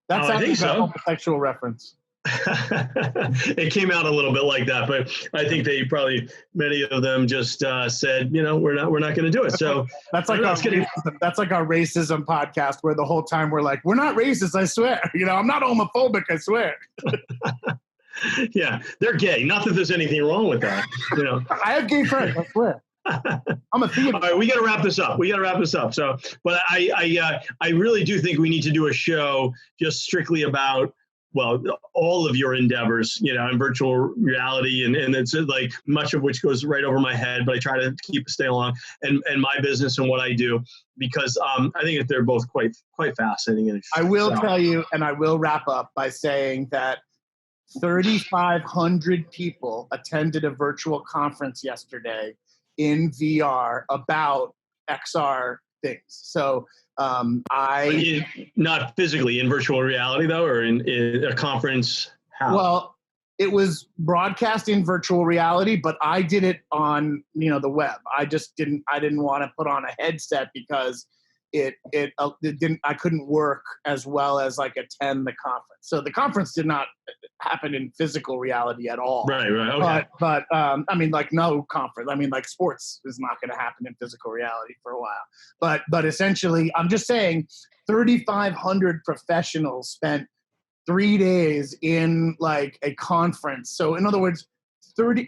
That's I think a homosexual reference. It came out a little bit like that, but I think many of them just said, we're not going to do it. So that's like our racism podcast, where the whole time we're like, we're not racist, I swear. I'm not homophobic, I swear. Yeah, they're gay. Not that there's anything wrong with that. I have gay friends, I swear. I'm a theater. All right, we got to wrap this up. So, but I really do think we need to do a show just strictly about, all of your endeavors, in virtual reality, and it's like much of which goes right over my head, but I try to stay along, and my business and what I do, because I think that they're both quite fascinating. I will tell you, and I will wrap up by saying that 3,500 people attended a virtual conference yesterday in VR about XR things. So not physically in virtual reality though, or in a conference. How? Well, it was broadcast in virtual reality, but I did it on the web. I didn't want to put on a headset because it didn't. I couldn't work as well as attend the conference. So the conference did not happen in physical reality at all. Right. Okay. But no conference. Sports is not going to happen in physical reality for a while. But essentially, I'm just saying, 3,500 professionals spent 3 days in a conference. So in other words,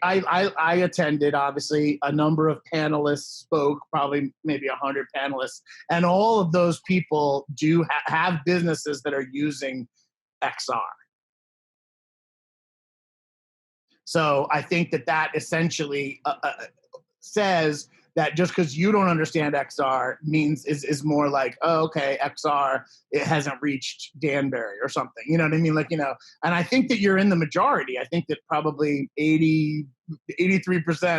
I attended, obviously. A number of panelists spoke, probably maybe 100 panelists, and all of those people do have businesses that are using XR. So I think that essentially says that just because you don't understand XR means is more like, oh, okay, XR, it hasn't reached Danbury or something. You know what I mean? And I think that you're in the majority. I think that probably 83%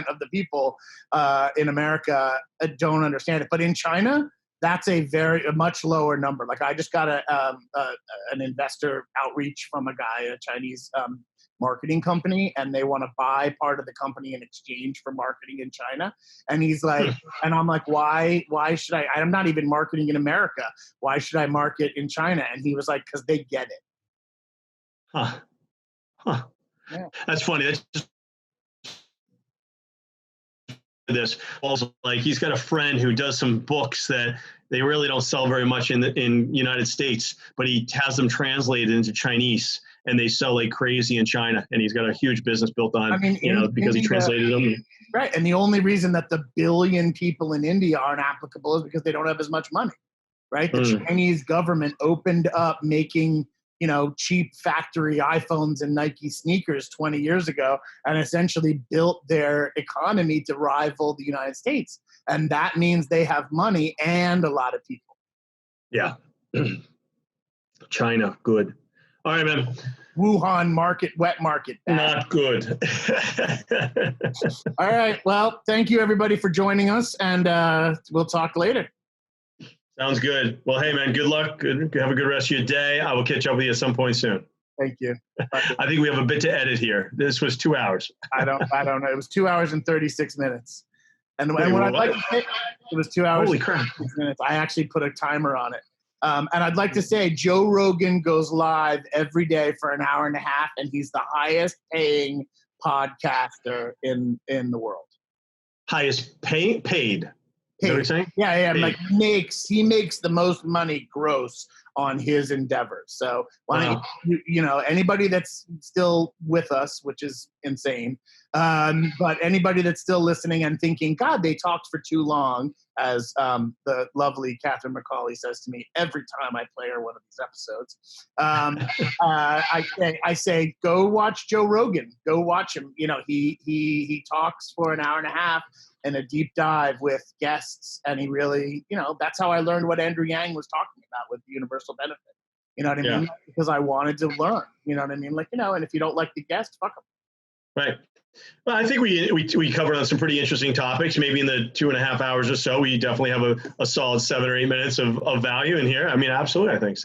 of the people in America don't understand it. But in China, that's a much lower number. I just got an investor outreach from a guy, a Chinese marketing company, and they want to buy part of the company in exchange for marketing in China. And he's like, and I'm like, why should I? I'm not even marketing in America. Why should I market in China? And he was like, because they get it. Huh. Yeah. That's funny. That's just this also, he's got a friend who does some books that they really don't sell very much in United States, but he has them translated into Chinese, and they sell like crazy in China. And he's got a huge business built on, because he translated them. Right. And the only reason that the billion people in India aren't applicable is because they don't have as much money. Right. The Chinese government opened up making cheap factory iPhones and Nike sneakers 20 years ago and essentially built their economy to rival the United States. And that means they have money and a lot of people. Yeah. China, good. All right, man. Wuhan market, wet market. Bad. Not good. All right. Well, thank you everybody for joining us, and we'll talk later. Sounds good. Well, hey, man, good luck. Have a good rest of your day. I will catch up with you at some point soon. Thank you. I think we have a bit to edit here. This was 2 hours. I don't know. It was 2 hours and 36 minutes. And what I'd like to say, it was 2 hours. Holy crap. 36 minutes. I actually put a timer on it. And I'd like to say Joe Rogan goes live every day for an hour and a half, and he's the highest paying podcaster in the world. Highest paid. Is that what you're saying? Yeah. Like he makes the most money gross on his endeavors. So why don't anybody that's still with us, which is insane, but anybody that's still listening and thinking, God, they talked for too long, as the lovely Catherine McCauley says to me every time I play her one of these episodes. I say, go watch Joe Rogan. Go watch him. He talks for an hour and a half and a deep dive with guests. And he really, that's how I learned what Andrew Yang was talking about with the universal benefit. You know what I mean? Because I wanted to learn, you know what I mean? And if you don't like the guest, fuck them. Right. Well, I think we covered on some pretty interesting topics. Maybe in the 2.5 hours or so, we definitely have a solid 7 or 8 minutes of value in here. I mean, absolutely. I think so.